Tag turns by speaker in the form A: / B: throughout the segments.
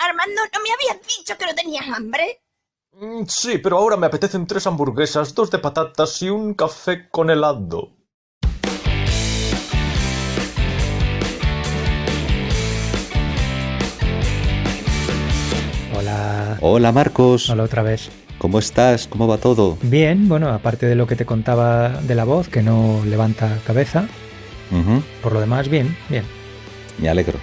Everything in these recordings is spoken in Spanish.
A: Armando, ¿no me habías dicho que no tenías hambre?
B: Sí, pero ahora me apetecen 3 hamburguesas, 2 de patatas y un café con helado.
C: Hola.
D: Hola Marcos,
C: Hola otra vez.
D: ¿cómo estás? ¿Cómo va todo?
C: Bien, bueno, aparte de lo que te contaba de la voz, que no levanta cabeza, por lo demás, bien.
D: Me alegro.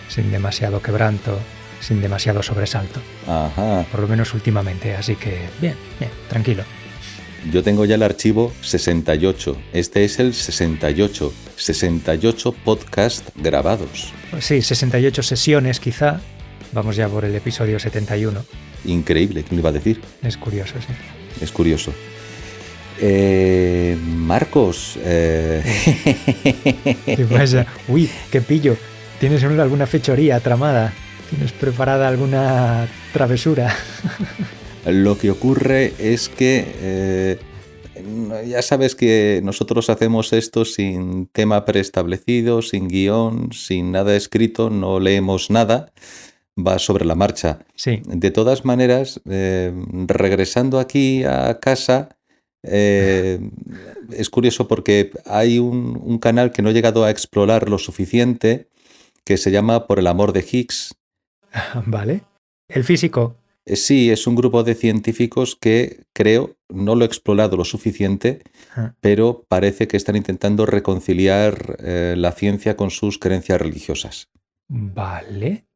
C: Sin demasiado quebranto, sin demasiado sobresalto.
D: Ajá.
C: Por lo menos últimamente, así que bien, tranquilo.
D: Yo tengo ya el archivo 68. Este es el 68. 68 podcast grabados.
C: Sí, 68 sesiones quizá. Vamos ya por el episodio 71.
D: Increíble, ¿quién le iba a decir?
C: Es curioso, sí.
D: Es curioso. Marcos.
C: ¿Qué pasa? Uy, qué pillo. ¿Tienes alguna fechoría tramada? ¿Tienes preparada alguna travesura?
D: Lo que ocurre es que ya sabes que nosotros hacemos esto sin tema preestablecido, sin guión, sin nada escrito, no leemos nada, va sobre la marcha.
C: Sí.
D: De todas maneras, regresando aquí a casa, es curioso porque hay un canal que no he llegado a explorar lo suficiente, que se llama Por el amor de Higgs.
C: Vale. El físico.
D: Sí, es un grupo de científicos que creo, no lo he explorado lo suficiente, pero parece que están intentando reconciliar la ciencia con sus creencias religiosas.
C: Vale.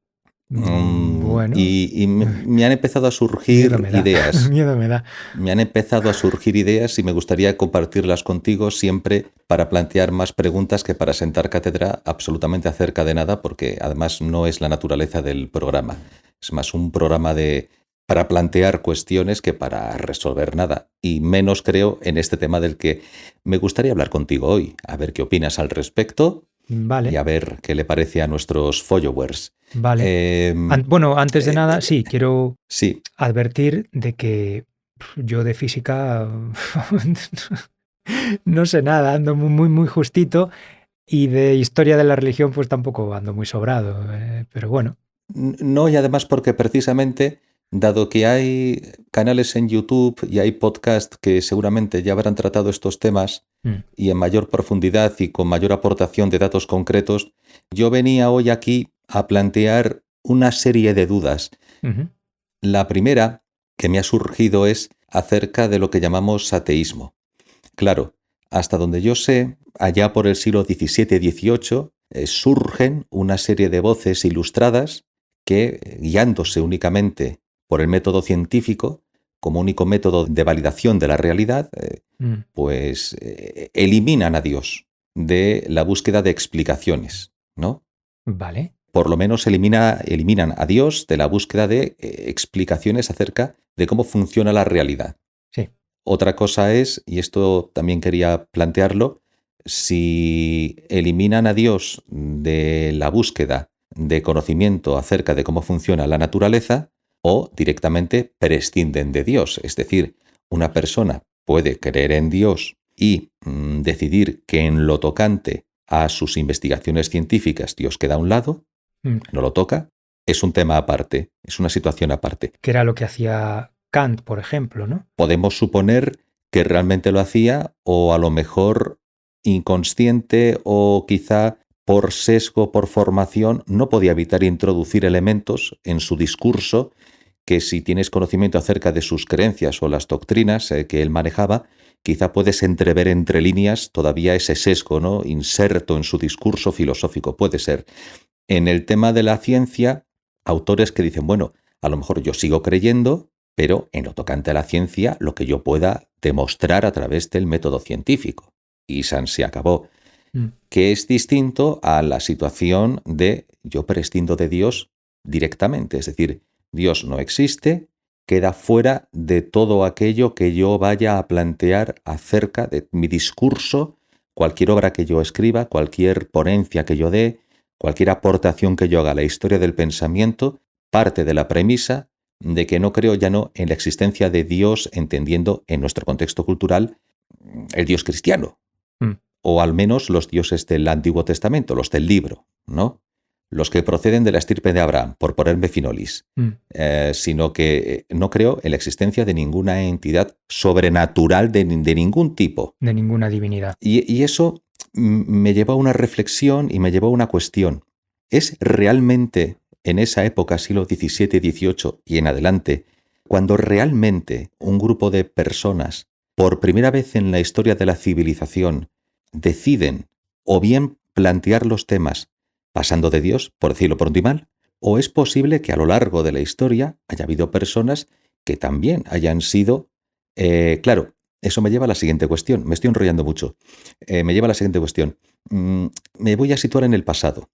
C: Bueno.
D: Y me han empezado a surgir ideas.
C: Miedo me da.
D: Me han empezado a surgir ideas y me gustaría compartirlas contigo siempre para plantear más preguntas que para sentar cátedra absolutamente acerca de nada, porque además no es la naturaleza del programa. Es más un programa para plantear cuestiones que para resolver nada. Y menos creo en este tema del que me gustaría hablar contigo hoy. A ver qué opinas al respecto.
C: Vale.
D: Y a ver qué le parece a nuestros followers.
C: Vale. Bueno, antes de nada, sí, quiero advertir de que yo de física no sé nada, ando muy justito, y de historia de la religión pues tampoco ando muy sobrado, pero bueno.
D: No, y además porque precisamente, dado que hay canales en YouTube y hay podcasts que seguramente ya habrán tratado estos temas y en mayor profundidad y con mayor aportación de datos concretos, yo venía hoy aquí a plantear una serie de dudas. La primera que me ha surgido es acerca de lo que llamamos ateísmo. Claro, hasta donde yo sé, allá por el siglo XVII-XVIII surgen una serie de voces ilustradas que, guiándose únicamente por el método científico, como único método de validación de la realidad, pues eliminan a Dios de la búsqueda de explicaciones, ¿no?
C: Vale.
D: Por lo menos eliminan a Dios de la búsqueda de explicaciones acerca de cómo funciona la realidad.
C: Sí.
D: Otra cosa es, y esto también quería plantearlo, si eliminan a Dios de la búsqueda de conocimiento acerca de cómo funciona la naturaleza o directamente prescinden de Dios. Es decir, una persona puede creer en Dios y decidir que en lo tocante a sus investigaciones científicas Dios queda a un lado, no lo toca, es un tema aparte, es una situación aparte.
C: Que era lo que hacía Kant, por ejemplo, ¿no?
D: Podemos suponer que realmente lo hacía o a lo mejor inconsciente o quizá por sesgo, por formación, no podía evitar introducir elementos en su discurso que si tienes conocimiento acerca de sus creencias o las doctrinas que él manejaba, quizá puedes entrever entre líneas todavía ese sesgo, ¿no? Inserto en su discurso filosófico, puede ser. En el tema de la ciencia, autores que dicen, bueno, a lo mejor yo sigo creyendo, pero en lo tocante a la ciencia, lo que yo pueda demostrar a través del método científico. Y se acabó. Que es distinto a la situación de yo prescindo de Dios directamente. Es decir, Dios no existe, queda fuera de todo aquello que yo vaya a plantear acerca de mi discurso, cualquier obra que yo escriba, cualquier ponencia que yo dé, cualquier aportación que yo haga a la historia del pensamiento, parte de la premisa de que no creo ya no en la existencia de Dios, entendiendo en nuestro contexto cultural el Dios cristiano, o al menos los dioses del Antiguo Testamento, los del libro, ¿no? los que proceden de la estirpe de Abraham, por ponerme finolis, sino que no creo en la existencia de ninguna entidad sobrenatural de ningún tipo.
C: De ninguna divinidad.
D: Y eso me llevó a una reflexión y me llevó a una cuestión. ¿Es realmente en esa época, siglo XVII, XVIII y en adelante, cuando realmente un grupo de personas, por primera vez en la historia de la civilización, deciden o bien plantear los temas pasando de Dios, por decirlo pronto y mal, o es posible que a lo largo de la historia haya habido personas que también hayan sido... claro, eso me lleva a la siguiente cuestión. Me estoy enrollando mucho. Me lleva a la siguiente cuestión. Me voy a situar en el pasado.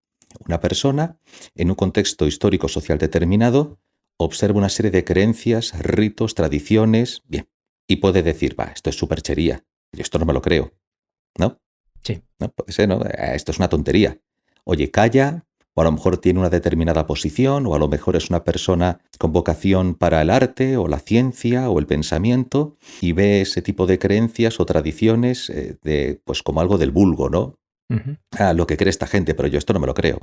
D: Una persona, en un contexto histórico-social determinado, observa una serie de creencias, ritos, tradiciones, bien, y puede decir, esto es superchería, yo esto no me lo creo, ¿no?
C: Sí.
D: No, puede ser, ¿no? Esto es una tontería. Oye, calla, o a lo mejor tiene una determinada posición, o a lo mejor es una persona con vocación para el arte, o la ciencia, o el pensamiento, y ve ese tipo de creencias o tradiciones pues como algo del vulgo, ¿no? Lo que cree esta gente, pero yo esto no me lo creo.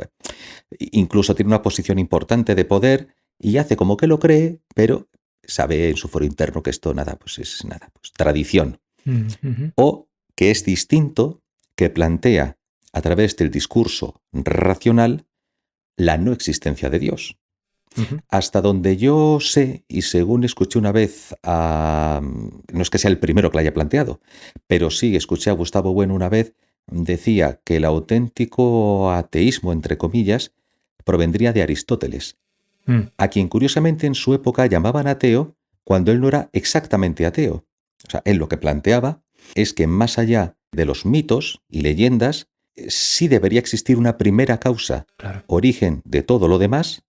D: Incluso tiene una posición importante de poder y hace como que lo cree, pero sabe en su foro interno que esto pues tradición. O que es distinto, que plantea a través del discurso racional la no existencia de Dios. Hasta donde yo sé, y según escuché una vez no es que sea el primero que la haya planteado, pero sí escuché a Gustavo Bueno una vez, decía que el auténtico ateísmo, entre comillas, provendría de Aristóteles, a quien curiosamente en su época llamaban ateo cuando él no era exactamente ateo. O sea, él lo que planteaba es que más allá de los mitos y leyendas, sí debería existir una primera causa,
C: claro,
D: origen de todo lo demás,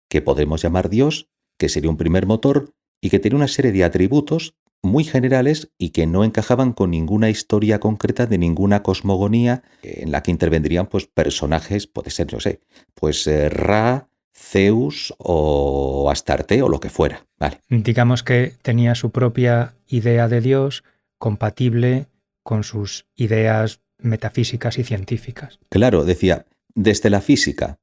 D: que podemos llamar Dios, que sería un primer motor y que tenía una serie de atributos muy generales y que no encajaban con ninguna historia concreta de ninguna cosmogonía en la que intervendrían pues personajes, puede ser, no sé, pues Ra, Zeus o Astarte o lo que fuera. Vale.
C: Digamos que tenía su propia idea de Dios compatible con sus ideas metafísicas y científicas.
D: Claro, decía, desde la física,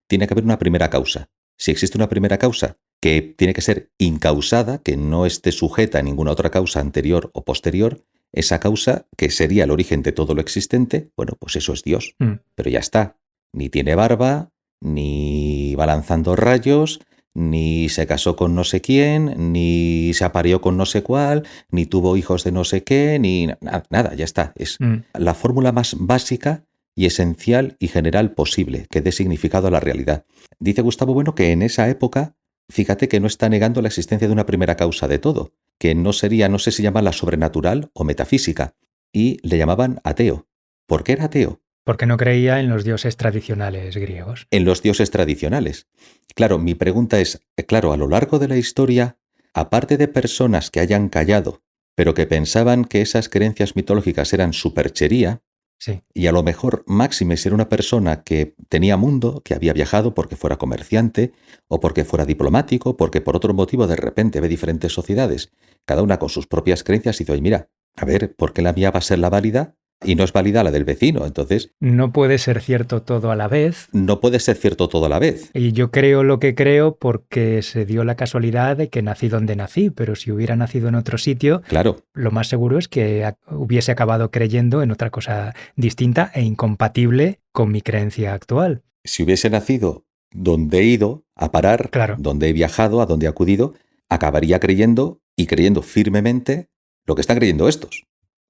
D: tiene que haber una primera causa. Si existe una primera causa que tiene que ser incausada, que no esté sujeta a ninguna otra causa anterior o posterior, esa causa, que sería el origen de todo lo existente, bueno, pues eso es Dios. Pero ya está. Ni tiene barba, ni va lanzando rayos, ni se casó con no sé quién, ni se apareó con no sé cuál, ni tuvo hijos de no sé qué, ni nada, ya está. Es la fórmula más básica y esencial y general posible, que dé significado a la realidad. Dice Gustavo Bueno que en esa época, fíjate que no está negando la existencia de una primera causa de todo, que no sería, no sé si llama la sobrenatural o metafísica, y le llamaban ateo. ¿Por qué era ateo?
C: Porque no creía en los dioses tradicionales griegos.
D: En los dioses tradicionales. Claro, mi pregunta es, claro, a lo largo de la historia, aparte de personas que hayan callado, pero que pensaban que esas creencias mitológicas eran superchería,
C: sí,
D: y a lo mejor Máximes era una persona que tenía mundo, que había viajado porque fuera comerciante, o porque fuera diplomático, porque por otro motivo de repente ve diferentes sociedades, cada una con sus propias creencias, y dice, oye, mira, a ver, ¿por qué la mía va a ser la válida? Y no es válida la del vecino, entonces...
C: No puede ser cierto todo a la vez.
D: No puede ser cierto todo a la vez.
C: Y yo creo lo que creo porque se dio la casualidad de que nací donde nací, pero si hubiera nacido en otro sitio,
D: claro,
C: lo más seguro es que hubiese acabado creyendo en otra cosa distinta e incompatible con mi creencia actual.
D: Si hubiese nacido donde he ido a parar,
C: claro,
D: donde he viajado, a donde he acudido, acabaría creyendo y creyendo firmemente lo que están creyendo estos.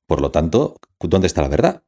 D: Por lo tanto, ¿dónde está la verdad?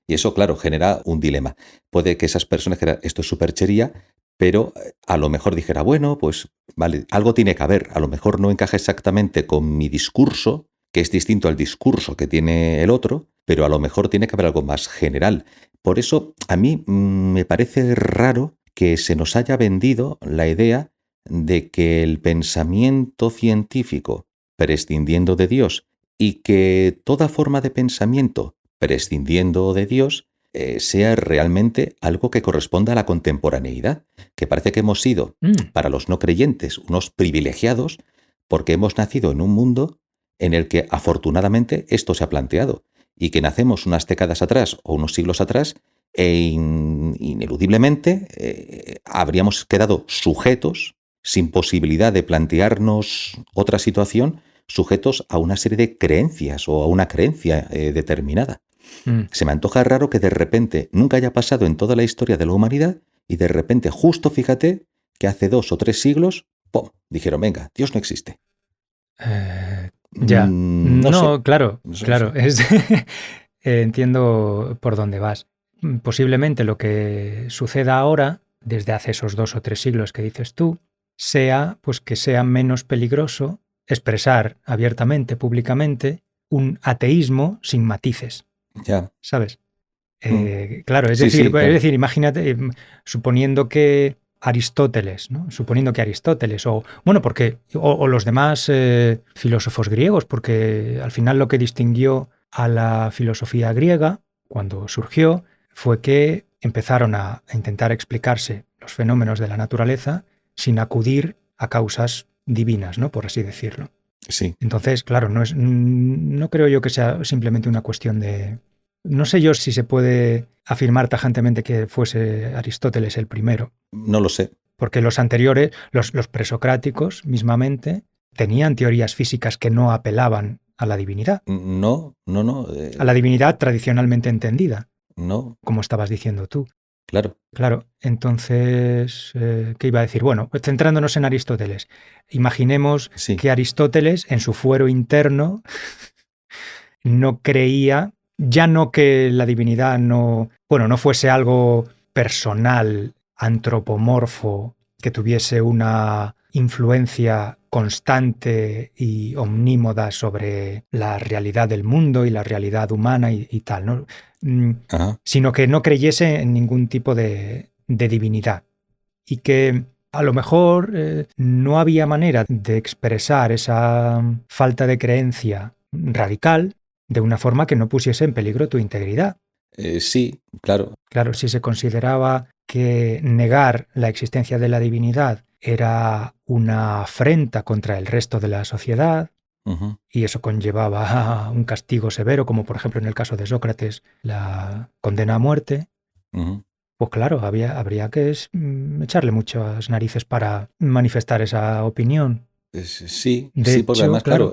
D: Y eso, claro, genera un dilema. Puede que esas personas que esto es superchería, pero a lo mejor dijera, bueno, pues vale, algo tiene que haber. A lo mejor no encaja exactamente con mi discurso, que es distinto al discurso que tiene el otro, pero a lo mejor tiene que haber algo más general. Por eso, a mí me parece raro que se nos haya vendido la idea de que el pensamiento científico, prescindiendo de Dios, y que toda forma de pensamiento, prescindiendo de Dios, sea realmente algo que corresponda a la contemporaneidad, que parece que hemos sido, para los no creyentes, unos privilegiados, porque hemos nacido en un mundo en el que afortunadamente esto se ha planteado, y que nacemos unas décadas atrás o unos siglos atrás, ineludiblemente habríamos quedado sujetos, sin posibilidad de plantearnos otra situación, sujetos a una serie de creencias o a una creencia determinada. Se me antoja raro que de repente nunca haya pasado en toda la historia de la humanidad y de repente, justo fíjate, que hace 2 o 3 siglos, ¡pum!, dijeron, venga, Dios no existe.
C: Ya.
D: No sé.
C: Claro,
D: No sé.
C: claro. Entiendo por dónde vas. Posiblemente lo que suceda ahora, desde hace esos 2 o 3 siglos que dices tú, sea pues que sea menos peligroso expresar abiertamente, públicamente, un ateísmo sin matices.
D: Ya.
C: ¿Sabes? Claro, es
D: Sí,
C: decir,
D: sí, claro.
C: Imagínate, suponiendo que Aristóteles, ¿no? Suponiendo que Aristóteles, o los demás filósofos griegos, porque al final lo que distinguió a la filosofía griega cuando surgió fue que empezaron a intentar explicarse los fenómenos de la naturaleza sin acudir a causas divinas, ¿no? Por así decirlo.
D: Sí.
C: Entonces, claro, no creo yo que sea simplemente una cuestión de... No sé yo si se puede afirmar tajantemente que fuese Aristóteles el primero.
D: No lo sé.
C: Porque los anteriores, los presocráticos mismamente, tenían teorías físicas que no apelaban a la divinidad.
D: No.
C: A la divinidad tradicionalmente entendida.
D: No.
C: Como estabas diciendo tú.
D: Claro.
C: Claro, entonces, ¿qué iba a decir? Bueno, pues centrándonos en Aristóteles, imaginemos que Aristóteles, en su fuero interno, no creía, ya no que la divinidad no fuese algo personal, antropomorfo, que tuviese una influencia constante y omnímoda sobre la realidad del mundo y la realidad humana y tal, ¿no? Sino que no creyese en ningún tipo de divinidad y que a lo mejor no había manera de expresar esa falta de creencia radical de una forma que no pusiese en peligro tu integridad.
D: Sí, claro.
C: Claro, si se consideraba que negar la existencia de la divinidad era una afrenta contra el resto de la sociedad, y eso conllevaba un castigo severo, como por ejemplo en el caso de Sócrates, la condena a muerte, pues claro, habría que echarle muchas narices para manifestar esa opinión.
D: Sí,
C: de hecho,
D: porque además, claro...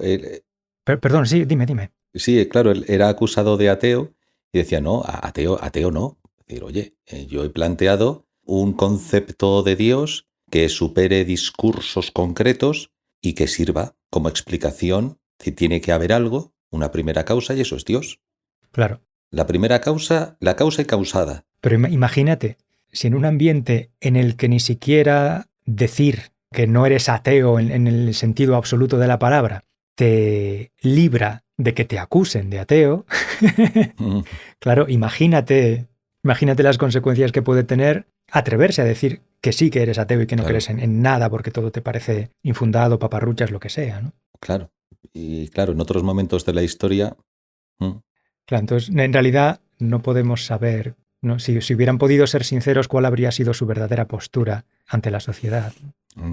C: Perdón, sí, dime.
D: Sí, claro, él era acusado de ateo y decía, no, ateo no. Es decir, oye, yo he planteado un concepto de Dios que supere discursos concretos y que sirva como explicación si tiene que haber algo, una primera causa, y eso es Dios.
C: Claro.
D: La primera causa, la causa y causada.
C: Pero imagínate, si en un ambiente en el que ni siquiera decir que no eres ateo en el sentido absoluto de la palabra te libra de que te acusen de ateo, claro, imagínate las consecuencias que puede tener atreverse a decir que sí que eres ateo y que no crees en nada porque todo te parece infundado, paparruchas, lo que sea, ¿no?
D: Claro. Y claro, en otros momentos de la historia...
C: Claro, entonces, en realidad no podemos saber, ¿no? Si hubieran podido ser sinceros, cuál habría sido su verdadera postura ante la sociedad.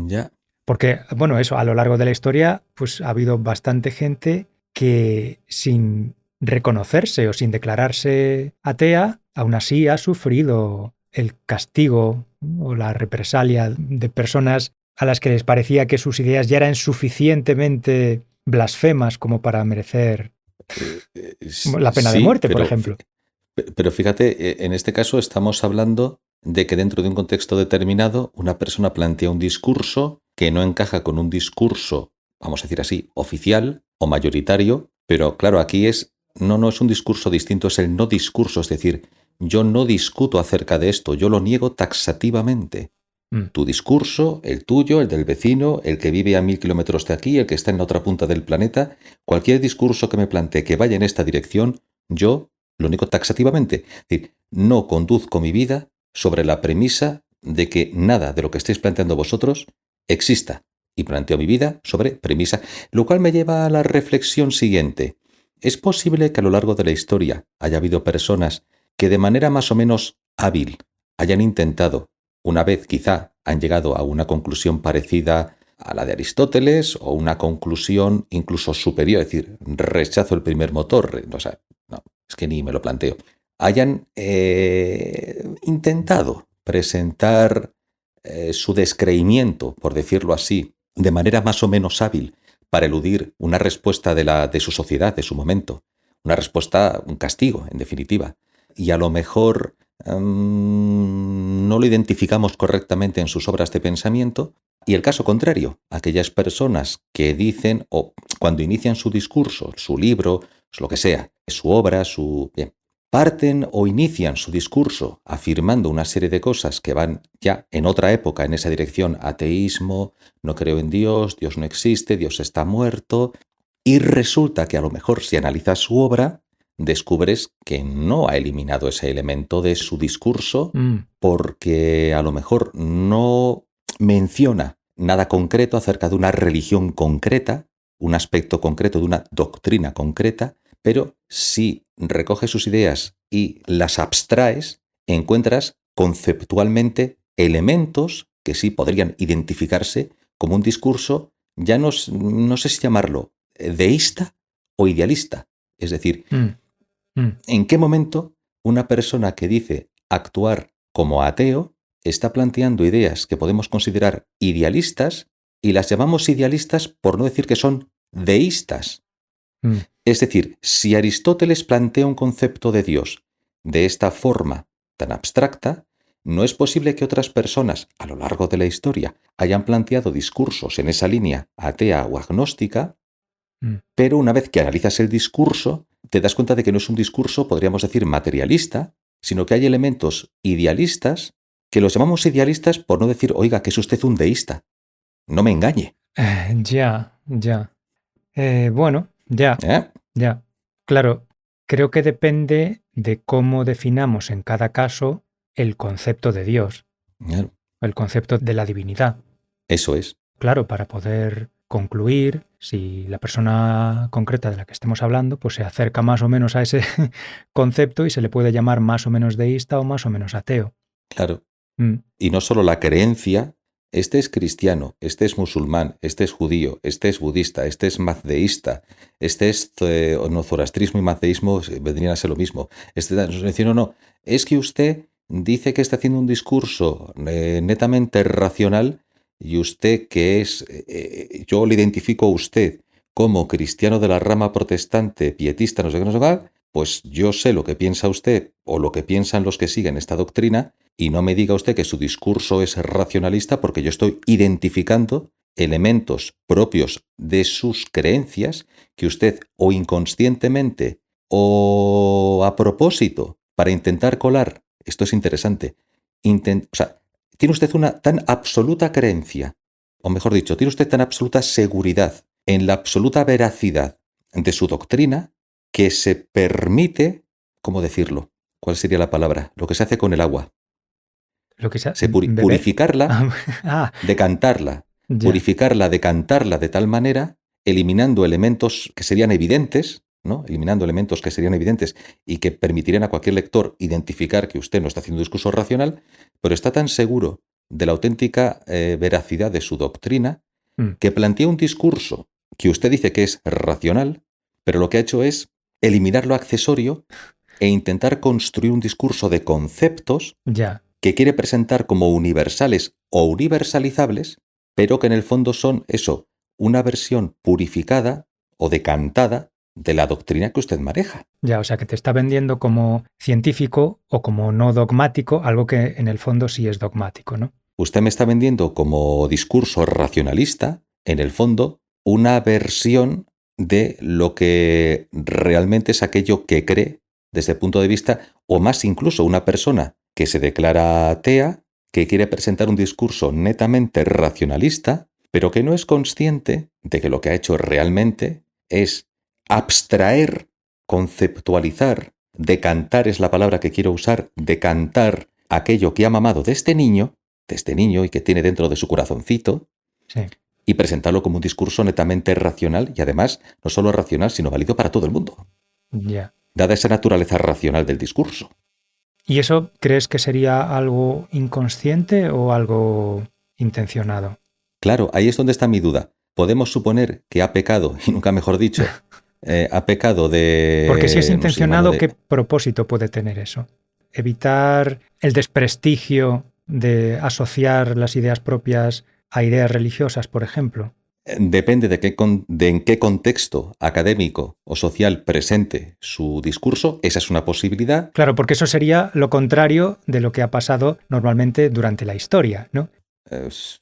D: Ya.
C: Porque, bueno, eso, a lo largo de la historia, pues ha habido bastante gente que sin reconocerse o sin declararse atea, aún así ha sufrido el castigo o la represalia de personas a las que les parecía que sus ideas ya eran suficientemente blasfemas como para merecer la pena de muerte, por ejemplo.
D: Pero fíjate, en este caso estamos hablando de que dentro de un contexto determinado una persona plantea un discurso que no encaja con un discurso, vamos a decir así, oficial o mayoritario, pero claro, aquí no es un discurso distinto, es el no discurso, es decir, yo no discuto acerca de esto, yo lo niego taxativamente. Tu discurso, el tuyo, el del vecino, el que vive a 1000 kilómetros de aquí, el que está en la otra punta del planeta, cualquier discurso que me plantee que vaya en esta dirección, yo lo niego taxativamente. Es decir, no conduzco mi vida sobre la premisa de que nada de lo que estáis planteando vosotros exista. Y planteo mi vida sobre premisa, lo cual me lleva a la reflexión siguiente. ¿Es posible que a lo largo de la historia haya habido personas que de manera más o menos hábil hayan intentado, una vez quizá han llegado a una conclusión parecida a la de Aristóteles o una conclusión incluso superior, es decir, rechazo el primer motor, o sea, no, es que ni me lo planteo, hayan intentado presentar su descreimiento, por decirlo así, de manera más o menos hábil para eludir una respuesta de su sociedad, de su momento, una respuesta, un castigo, en definitiva. Y a lo mejor no lo identificamos correctamente en sus obras de pensamiento. Y el caso contrario, aquellas personas que dicen, o cuando inician su discurso, su libro, lo que sea, su obra, parten o inician su discurso afirmando una serie de cosas que van ya en otra época en esa dirección: ateísmo, no creo en Dios, Dios no existe, Dios está muerto. Y resulta que a lo mejor si analizas su obra, descubres que no ha eliminado ese elemento de su discurso porque a lo mejor no menciona nada concreto acerca de una religión concreta, un aspecto concreto de una doctrina concreta, pero si recoges sus ideas y las abstraes, encuentras conceptualmente elementos que sí podrían identificarse como un discurso, ya no sé si llamarlo deísta o idealista. Es decir, ¿en qué momento una persona que dice actuar como ateo está planteando ideas que podemos considerar idealistas y las llamamos idealistas por no decir que son deístas? Es decir, si Aristóteles plantea un concepto de Dios de esta forma tan abstracta, no es posible que otras personas a lo largo de la historia hayan planteado discursos en esa línea atea o agnóstica, pero una vez que analizas el discurso, te das cuenta de que no es un discurso, podríamos decir, materialista, sino que hay elementos idealistas que los llamamos idealistas por no decir, oiga, que es usted un deísta. No me engañe.
C: Ya. Bueno, ya. Claro, creo que depende de cómo definamos en cada caso el concepto de Dios, el concepto de la divinidad.
D: Eso es.
C: Claro, para poder concluir si la persona concreta de la que estemos hablando pues se acerca más o menos a ese concepto y se le puede llamar más o menos deísta o más o menos ateo.
D: Claro. Y no solo la creencia, este es cristiano, este es musulmán, este es judío, este es budista, este es mazdeísta, este es zoroastrismo y mazdeísmo vendrían a ser lo mismo. No, es que usted dice que está haciendo un discurso netamente racional y usted que es, yo le identifico a usted como cristiano de la rama protestante, pietista, no sé qué, pues yo sé lo que piensa usted o lo que piensan los que siguen esta doctrina y no me diga usted que su discurso es racionalista porque yo estoy identificando elementos propios de sus creencias que usted o inconscientemente o a propósito para intentar colar, esto es interesante, tiene usted una tan absoluta creencia, o mejor dicho, tiene usted tan absoluta seguridad en la absoluta veracidad de su doctrina que se permite, ¿cómo decirlo? ¿Cuál sería la palabra? Lo que se hace con el agua. Purificarla, decantarla. Purificarla, decantarla de tal manera, eliminando elementos que serían evidentes, ¿no? Eliminando elementos que serían evidentes y que permitirían a cualquier lector identificar que usted no está haciendo un discurso racional, pero está tan seguro de la auténtica veracidad de su doctrina que plantea un discurso que usted dice que es racional, pero lo que ha hecho es eliminar lo accesorio e intentar construir un discurso de conceptos que quiere presentar como universales o universalizables, pero que en el fondo son eso, una versión purificada o decantada de la doctrina que usted maneja.
C: Ya, o sea, que te está vendiendo como científico o como no dogmático, algo que en el fondo sí es dogmático, ¿no?
D: Usted me está vendiendo como discurso racionalista, en el fondo, una versión de lo que realmente es aquello que cree desde el punto de vista, o más incluso una persona que se declara atea, que quiere presentar un discurso netamente racionalista, pero que no es consciente de que lo que ha hecho realmente es abstraer, conceptualizar, decantar es la palabra que quiero usar, decantar aquello que ha mamado de este niño y que tiene dentro de su corazoncito, y presentarlo como un discurso netamente racional y además no solo racional, sino válido para todo el mundo. Dada esa naturaleza racional del discurso.
C: ¿Y eso crees que sería algo inconsciente o algo intencionado?
D: Claro, ahí es donde está mi duda. Podemos suponer que ha pecado, y nunca mejor dicho, ha pecado de...
C: Porque si es
D: no sé,
C: intencionado,
D: mano
C: ¿qué propósito puede tener eso? ¿Evitar el desprestigio de asociar las ideas propias a ideas religiosas, por ejemplo?
D: Depende de en qué contexto académico o social presente su discurso, esa es una posibilidad.
C: Claro, porque eso sería lo contrario de lo que ha pasado normalmente durante la historia, ¿no?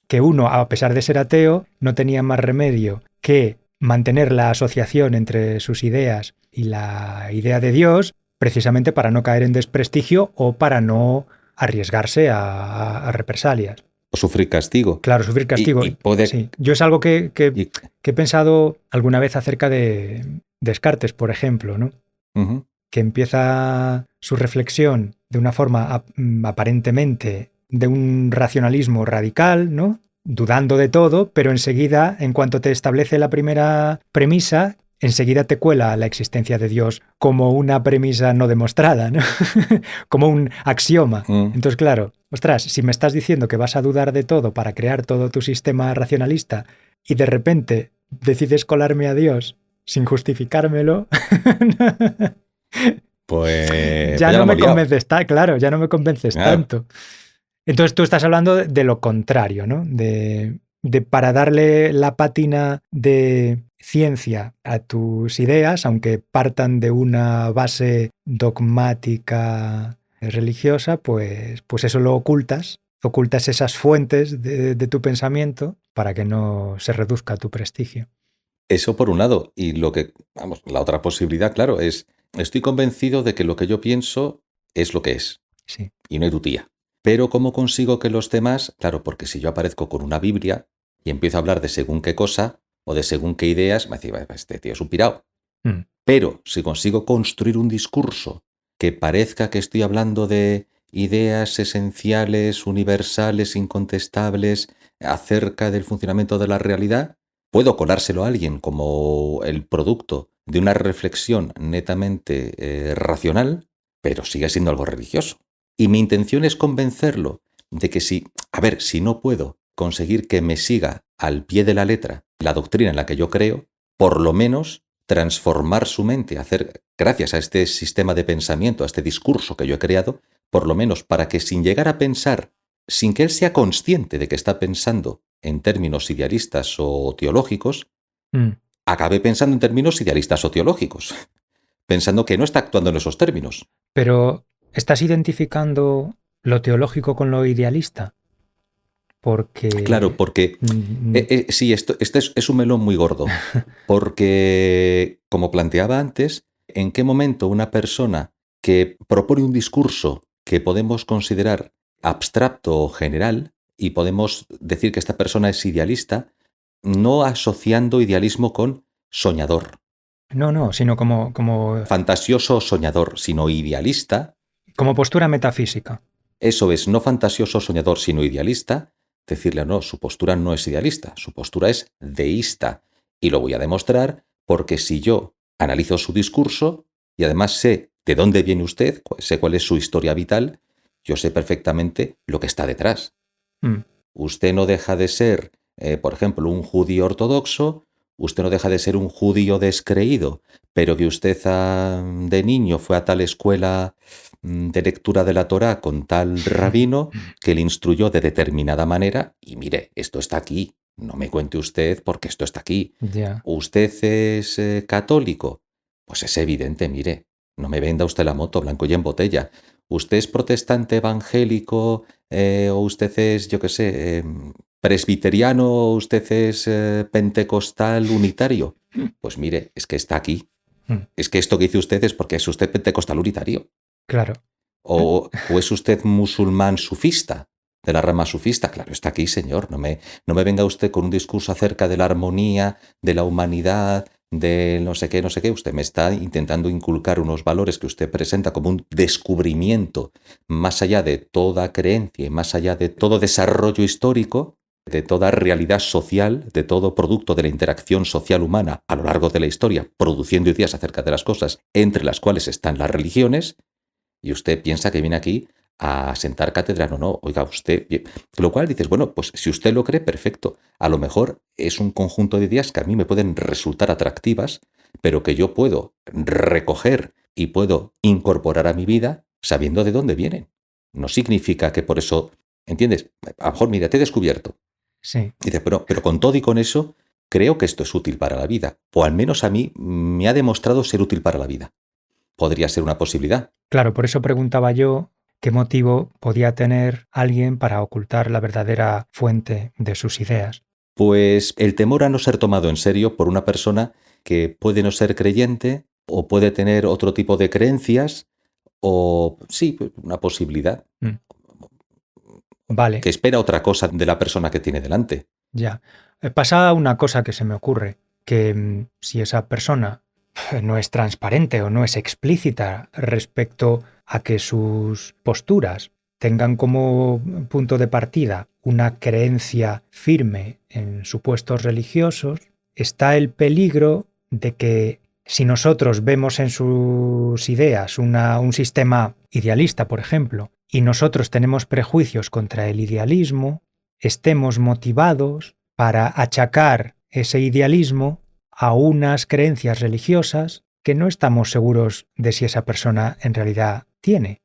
C: Que uno, a pesar de ser ateo, no tenía más remedio que mantener la asociación entre sus ideas y la idea de Dios, precisamente para no caer en desprestigio o para no arriesgarse a represalias.
D: O sufrir castigo.
C: Claro, sufrir castigo.
D: Y puede...
C: Sí. Yo es algo que he pensado alguna vez acerca de Descartes, por ejemplo, ¿no?
D: Uh-huh.
C: Que empieza su reflexión de una forma aparentemente de un racionalismo radical, ¿no? Dudando de todo, pero enseguida, en cuanto te establece la primera premisa, enseguida te cuela la existencia de Dios como una premisa no demostrada, ¿no? Como un axioma. Entonces, claro, ostras, si me estás diciendo que vas a dudar de todo para crear todo tu sistema racionalista y de repente decides colarme a Dios sin justificármelo,
D: pues
C: ya no me convences, claro, ya no me convences tanto. Entonces tú estás hablando de lo contrario, ¿no? De para darle la pátina de ciencia a tus ideas, aunque partan de una base dogmática religiosa, pues eso lo ocultas esas fuentes de tu pensamiento para que no se reduzca tu prestigio.
D: Eso por un lado. Y la otra posibilidad, claro, es, estoy convencido de que lo que yo pienso es lo que es.
C: Sí.
D: Y no hay dudía. Pero ¿cómo consigo que los demás? Claro, porque si yo aparezco con una Biblia y empiezo a hablar de según qué cosa o de según qué ideas, me dice, este tío es un pirao. Pero si consigo construir un discurso que parezca que estoy hablando de ideas esenciales, universales, incontestables, acerca del funcionamiento de la realidad, puedo colárselo a alguien como el producto de una reflexión netamente racional, pero sigue siendo algo religioso. Y mi intención es convencerlo de que si no puedo conseguir que me siga al pie de la letra la doctrina en la que yo creo, por lo menos transformar su mente, gracias a este sistema de pensamiento, a este discurso que yo he creado, por lo menos para que sin llegar a pensar, sin que él sea consciente de que está pensando en términos idealistas o teológicos, acabe pensando en términos idealistas o teológicos, pensando que no está actuando en esos términos.
C: Pero ¿estás identificando lo teológico con lo idealista? Porque...
D: Claro, porque... sí, esto es un melón muy gordo. Porque, como planteaba antes, ¿en qué momento una persona que propone un discurso que podemos considerar abstracto o general, y podemos decir que esta persona es idealista, no asociando idealismo con soñador?
C: No, sino como...
D: fantasioso o soñador, sino idealista.
C: Como postura metafísica.
D: Eso es, no fantasioso o soñador, sino idealista. Decirle, no, su postura no es idealista, su postura es deísta. Y lo voy a demostrar porque si yo analizo su discurso y además sé de dónde viene usted, sé cuál es su historia vital, yo sé perfectamente lo que está detrás. Usted no deja de ser, por ejemplo, un judío ortodoxo, usted no deja de ser un judío descreído, pero que usted de niño fue a tal escuela de lectura de la Torá con tal rabino que le instruyó de determinada manera y mire, esto está aquí, no me cuente usted porque esto está aquí.
C: Yeah.
D: ¿Usted es católico? Pues es evidente, mire, no me venda usted la moto blanco y en botella. ¿Usted es protestante evangélico o usted es, yo qué sé, presbiteriano o usted es pentecostal unitario? Pues mire, es que está aquí. Es que esto que dice usted es porque es usted pentecostal unitario.
C: Claro.
D: O es usted musulmán sufista, de la rama sufista. Claro, está aquí, señor. No me venga usted con un discurso acerca de la armonía, de la humanidad, de no sé qué. Usted me está intentando inculcar unos valores que usted presenta como un descubrimiento más allá de toda creencia y más allá de todo desarrollo histórico, de toda realidad social, de todo producto de la interacción social humana a lo largo de la historia, produciendo ideas acerca de las cosas, entre las cuales están las religiones, y usted piensa que viene aquí a sentar cátedra, no, oiga usted, lo cual dices, bueno, pues si usted lo cree, perfecto, a lo mejor es un conjunto de ideas que a mí me pueden resultar atractivas, pero que yo puedo recoger y puedo incorporar a mi vida sabiendo de dónde vienen. No significa que por eso, ¿entiendes? A lo mejor, mira, te he descubierto.
C: Sí.
D: Dice, pero con todo y con eso, creo que esto es útil para la vida, o al menos a mí me ha demostrado ser útil para la vida. Podría ser una posibilidad.
C: Claro, por eso preguntaba yo qué motivo podía tener alguien para ocultar la verdadera fuente de sus ideas.
D: Pues el temor a no ser tomado en serio por una persona que puede no ser creyente o puede tener otro tipo de creencias o, sí, una posibilidad.
C: Vale.
D: Que espera otra cosa de la persona que tiene delante.
C: Ya. Pasa una cosa que se me ocurre, que si esa persona no es transparente o no es explícita respecto a que sus posturas tengan como punto de partida una creencia firme en supuestos religiosos, está el peligro de que si nosotros vemos en sus ideas un sistema idealista, por ejemplo, y nosotros tenemos prejuicios contra el idealismo, estemos motivados para achacar ese idealismo a unas creencias religiosas que no estamos seguros de si esa persona en realidad tiene.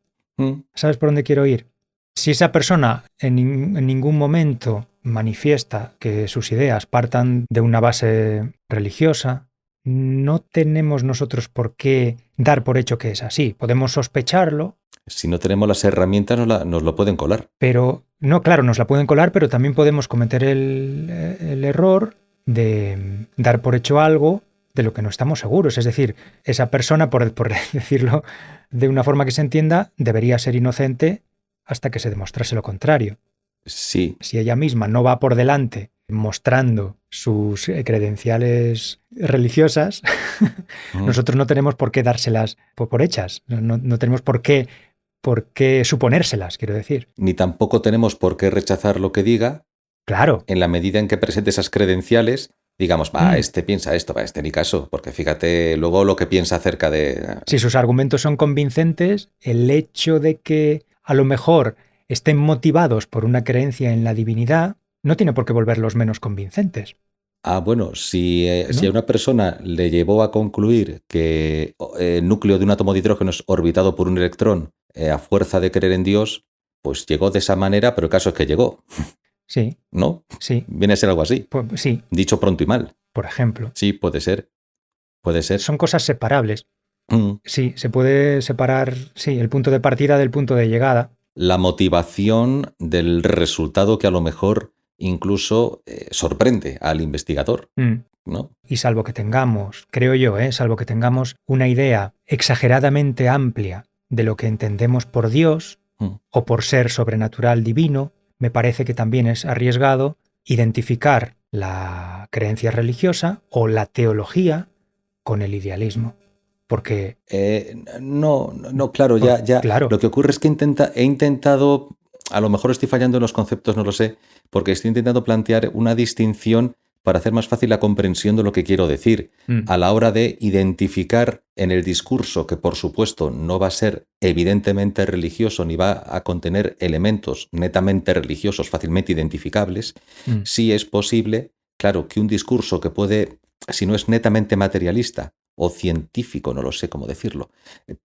C: ¿Sabes por dónde quiero ir? Si esa persona en ningún momento manifiesta que sus ideas partan de una base religiosa, no tenemos nosotros por qué dar por hecho que es así. Podemos sospecharlo.
D: Si no tenemos las herramientas, nos lo pueden colar.
C: Pero, no, claro, nos la pueden colar, pero también podemos cometer el error de dar por hecho algo de lo que no estamos seguros. Es decir, esa persona, por decirlo de una forma que se entienda, debería ser inocente hasta que se demostrase lo contrario.
D: Sí.
C: Si ella misma no va por delante mostrando sus credenciales religiosas, nosotros no tenemos por qué dárselas por hechas. No tenemos por qué suponérselas, quiero decir.
D: Ni tampoco tenemos por qué rechazar lo que diga.
C: Claro.
D: En la medida en que presente esas credenciales, digamos, este piensa esto, este ni caso, porque fíjate luego lo que piensa acerca de...
C: Si sus argumentos son convincentes, el hecho de que a lo mejor estén motivados por una creencia en la divinidad no tiene por qué volverlos menos convincentes.
D: Bueno, si a una persona le llevó a concluir que el núcleo de un átomo de hidrógeno es orbitado por un electrón a fuerza de creer en Dios, pues llegó de esa manera, pero el caso es que llegó.
C: Sí.
D: ¿No?
C: Sí.
D: Viene a ser algo así.
C: Pues, sí.
D: Dicho pronto y mal.
C: Por ejemplo.
D: Sí, puede ser. Puede ser.
C: Son cosas separables. Sí, se puede separar, sí, el punto de partida del punto de llegada.
D: La motivación del resultado que a lo mejor incluso sorprende al investigador, ¿no?
C: Y salvo que tengamos, creo yo, salvo que tengamos una idea exageradamente amplia de lo que entendemos por Dios o por ser sobrenatural divino, me parece que también es arriesgado identificar la creencia religiosa o la teología con el idealismo. Porque...
D: No, claro, ya.
C: Claro.
D: Lo que ocurre es que he intentado, a lo mejor estoy fallando en los conceptos, no lo sé, porque estoy intentando plantear una distinción para hacer más fácil la comprensión de lo que quiero decir, a la hora de identificar en el discurso, que por supuesto no va a ser evidentemente religioso ni va a contener elementos netamente religiosos fácilmente identificables, sí es posible, claro, que un discurso que puede, si no es netamente materialista o científico, no lo sé cómo decirlo,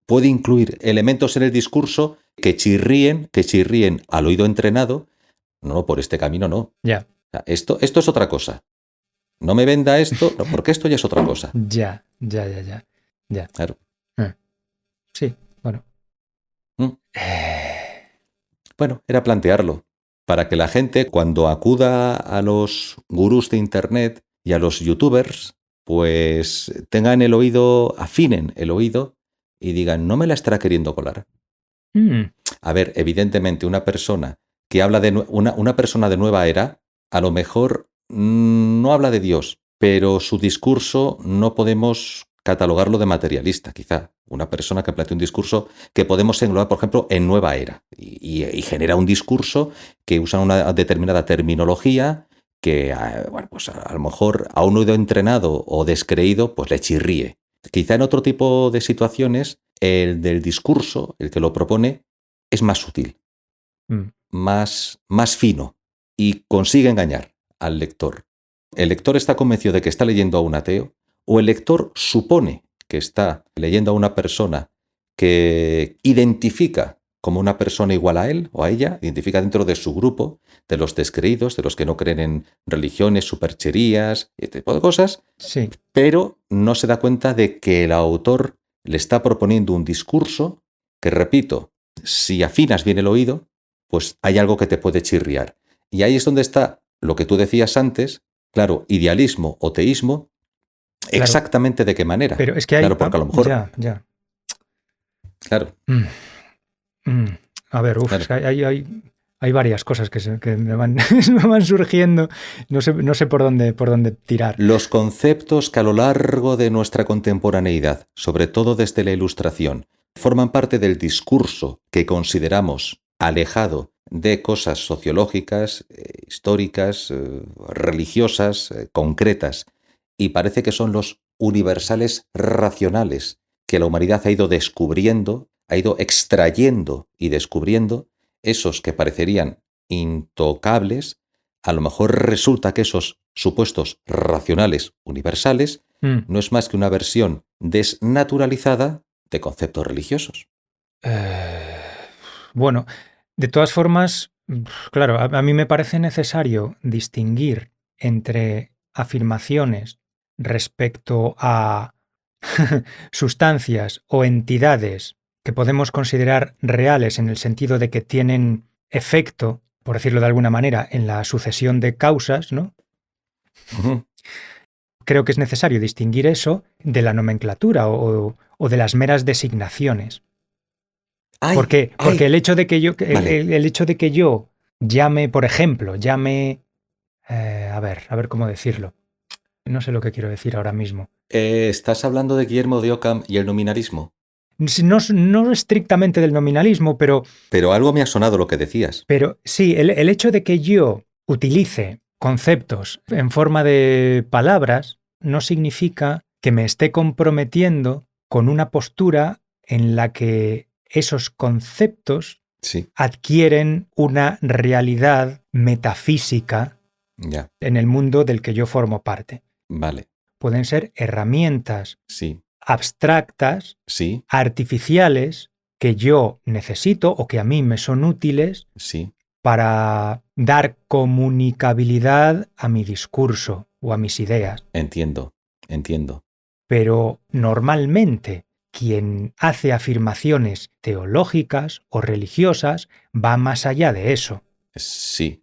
D: puede incluir elementos en el discurso que chirríen al oído entrenado. No, por este camino no.
C: Ya.
D: Esto es otra cosa. No me venda esto, no, porque esto ya es otra cosa.
C: Ya.
D: Claro.
C: Sí, bueno.
D: Bueno, era plantearlo, para que la gente, cuando acuda a los gurús de Internet y a los youtubers, pues tengan el oído, afinen el oído y digan, no me la estará queriendo colar. A ver, evidentemente una persona que habla de una persona de nueva era, a lo mejor no habla de Dios, pero su discurso no podemos catalogarlo de materialista, quizá. Una persona que plantea un discurso que podemos englobar, por ejemplo, en nueva era y genera un discurso que usa una determinada terminología que, bueno, pues a lo mejor a un oído entrenado o descreído, pues le chirríe. Quizá en otro tipo de situaciones, el del discurso, el que lo propone, es más sutil. más fino y consigue engañar al lector. El lector está convencido de que está leyendo a un ateo, o el lector supone que está leyendo a una persona que identifica como una persona igual a él o a ella, identifica dentro de su grupo, de los descreídos, de los que no creen en religiones, supercherías, este tipo de cosas,
C: Sí.
D: pero no se da cuenta de que el autor le está proponiendo un discurso que, repito, si afinas bien el oído, pues hay algo que te puede chirriar. Y ahí es donde está lo que tú decías antes, claro, idealismo o teísmo,
C: Claro.
D: exactamente de qué manera.
C: Pero es que hay...
D: Claro, porque a lo mejor...
C: Ya.
D: Claro.
C: A ver,
D: Claro.
C: Es que hay varias cosas que me van, me van surgiendo. No sé por dónde tirar.
D: Los conceptos que a lo largo de nuestra contemporaneidad, sobre todo desde la Ilustración, forman parte del discurso que consideramos alejado de cosas sociológicas, históricas, religiosas, concretas, y parece que son los universales racionales que la humanidad ha ido descubriendo, ha ido extrayendo y descubriendo, esos que parecerían intocables. A lo mejor resulta que esos supuestos racionales universales no es más que una versión desnaturalizada de conceptos religiosos.
C: Bueno, de todas formas, claro, a mí me parece necesario distinguir entre afirmaciones respecto a sustancias o entidades que podemos considerar reales en el sentido de que tienen efecto, por decirlo de alguna manera, en la sucesión de causas, ¿no?
D: Uh-huh.
C: Creo que es necesario distinguir eso de la nomenclatura o de las meras designaciones. Porque el hecho de que yo, el hecho de que yo llame, por ejemplo, a ver cómo decirlo. No sé lo que quiero decir ahora mismo.
D: ¿Estás hablando de Guillermo de Ockham y el nominalismo?
C: No estrictamente del nominalismo, pero...
D: Pero algo me ha sonado lo que decías.
C: Pero sí, el hecho de que yo utilice conceptos en forma de palabras no significa que me esté comprometiendo con una postura en la que esos conceptos adquieren una realidad metafísica en el mundo del que yo formo parte.
D: Vale.
C: Pueden ser herramientas abstractas, artificiales, que yo necesito o que a mí me son útiles para dar comunicabilidad a mi discurso o a mis ideas.
D: Entiendo.
C: Pero normalmente quien hace afirmaciones teológicas o religiosas va más allá de eso.
D: Sí.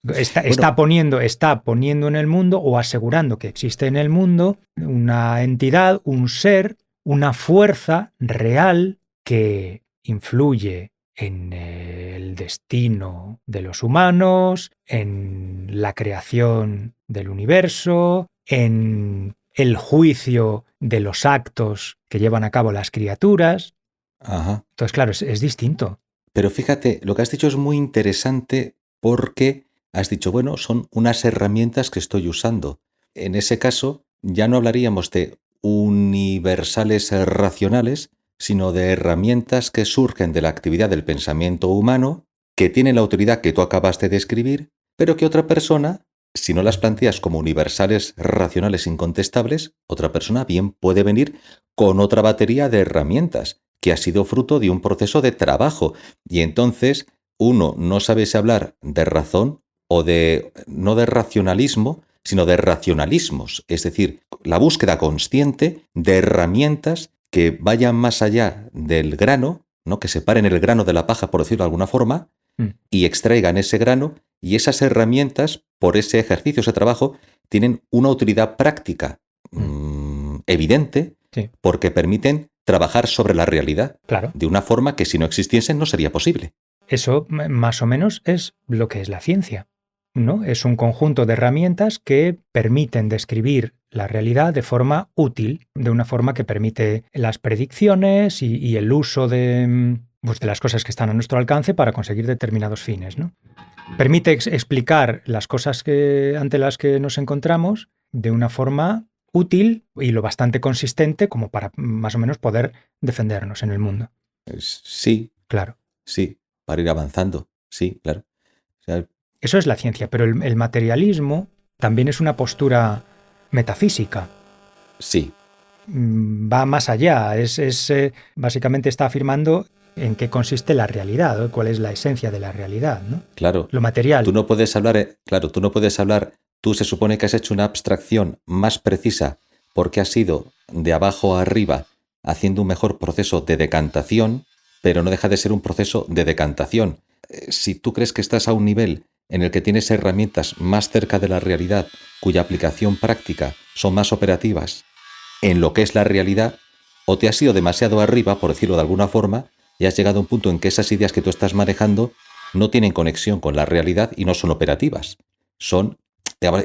C: Está poniendo en el mundo o asegurando que existe en el mundo una entidad, un ser, una fuerza real que influye en el destino de los humanos, en la creación del universo, en el juicio de los actos que llevan a cabo las criaturas.
D: Ajá.
C: Entonces, claro, es distinto.
D: Pero fíjate, lo que has dicho es muy interesante porque has dicho, bueno, son unas herramientas que estoy usando. En ese caso, ya no hablaríamos de universales racionales, sino de herramientas que surgen de la actividad del pensamiento humano, que tienen la autoridad que tú acabaste de describir, pero que otra persona, si no las planteas como universales racionales incontestables, otra persona bien puede venir con otra batería de herramientas que ha sido fruto de un proceso de trabajo. Y entonces uno no sabe si hablar de razón o no de racionalismo, sino de racionalismos, es decir, la búsqueda consciente de herramientas que vayan más allá del grano, ¿no? Que separen el grano de la paja, por decirlo de alguna forma, y extraigan ese grano, y esas herramientas, por ese ejercicio, ese trabajo, tienen una utilidad práctica evidente, porque permiten trabajar sobre la realidad de una forma que si no existiesen no sería posible.
C: Eso más o menos es lo que es la ciencia, ¿no? Es un conjunto de herramientas que permiten describir la realidad de forma útil, de una forma que permite las predicciones y el uso de las cosas que están a nuestro alcance para conseguir determinados fines, ¿no? Permite explicar las cosas ante las que nos encontramos de una forma útil y lo bastante consistente como para más o menos poder defendernos en el mundo.
D: Sí.
C: Claro.
D: Sí, para ir avanzando. Sí, claro. O sea,
C: Eso es la ciencia, pero el materialismo también es una postura metafísica.
D: sí,
C: Va más allá. Básicamente está afirmando en qué consiste la realidad, ¿no? Cuál es la esencia de la realidad, ¿no?
D: claro.
C: Lo material.
D: Tú no puedes hablar, claro, tú no puedes hablar, tú se supone que has hecho una abstracción más precisa porque has ido de abajo a arriba haciendo un mejor proceso de decantación, pero no deja de ser un proceso de decantación. Si tú crees que estás a un nivel en el que tienes herramientas más cerca de la realidad, cuya aplicación práctica son más operativas en lo que es la realidad, o te has ido demasiado arriba, por decirlo de alguna forma, y has llegado a un punto en que esas ideas que tú estás manejando no tienen conexión con la realidad y no son operativas. Son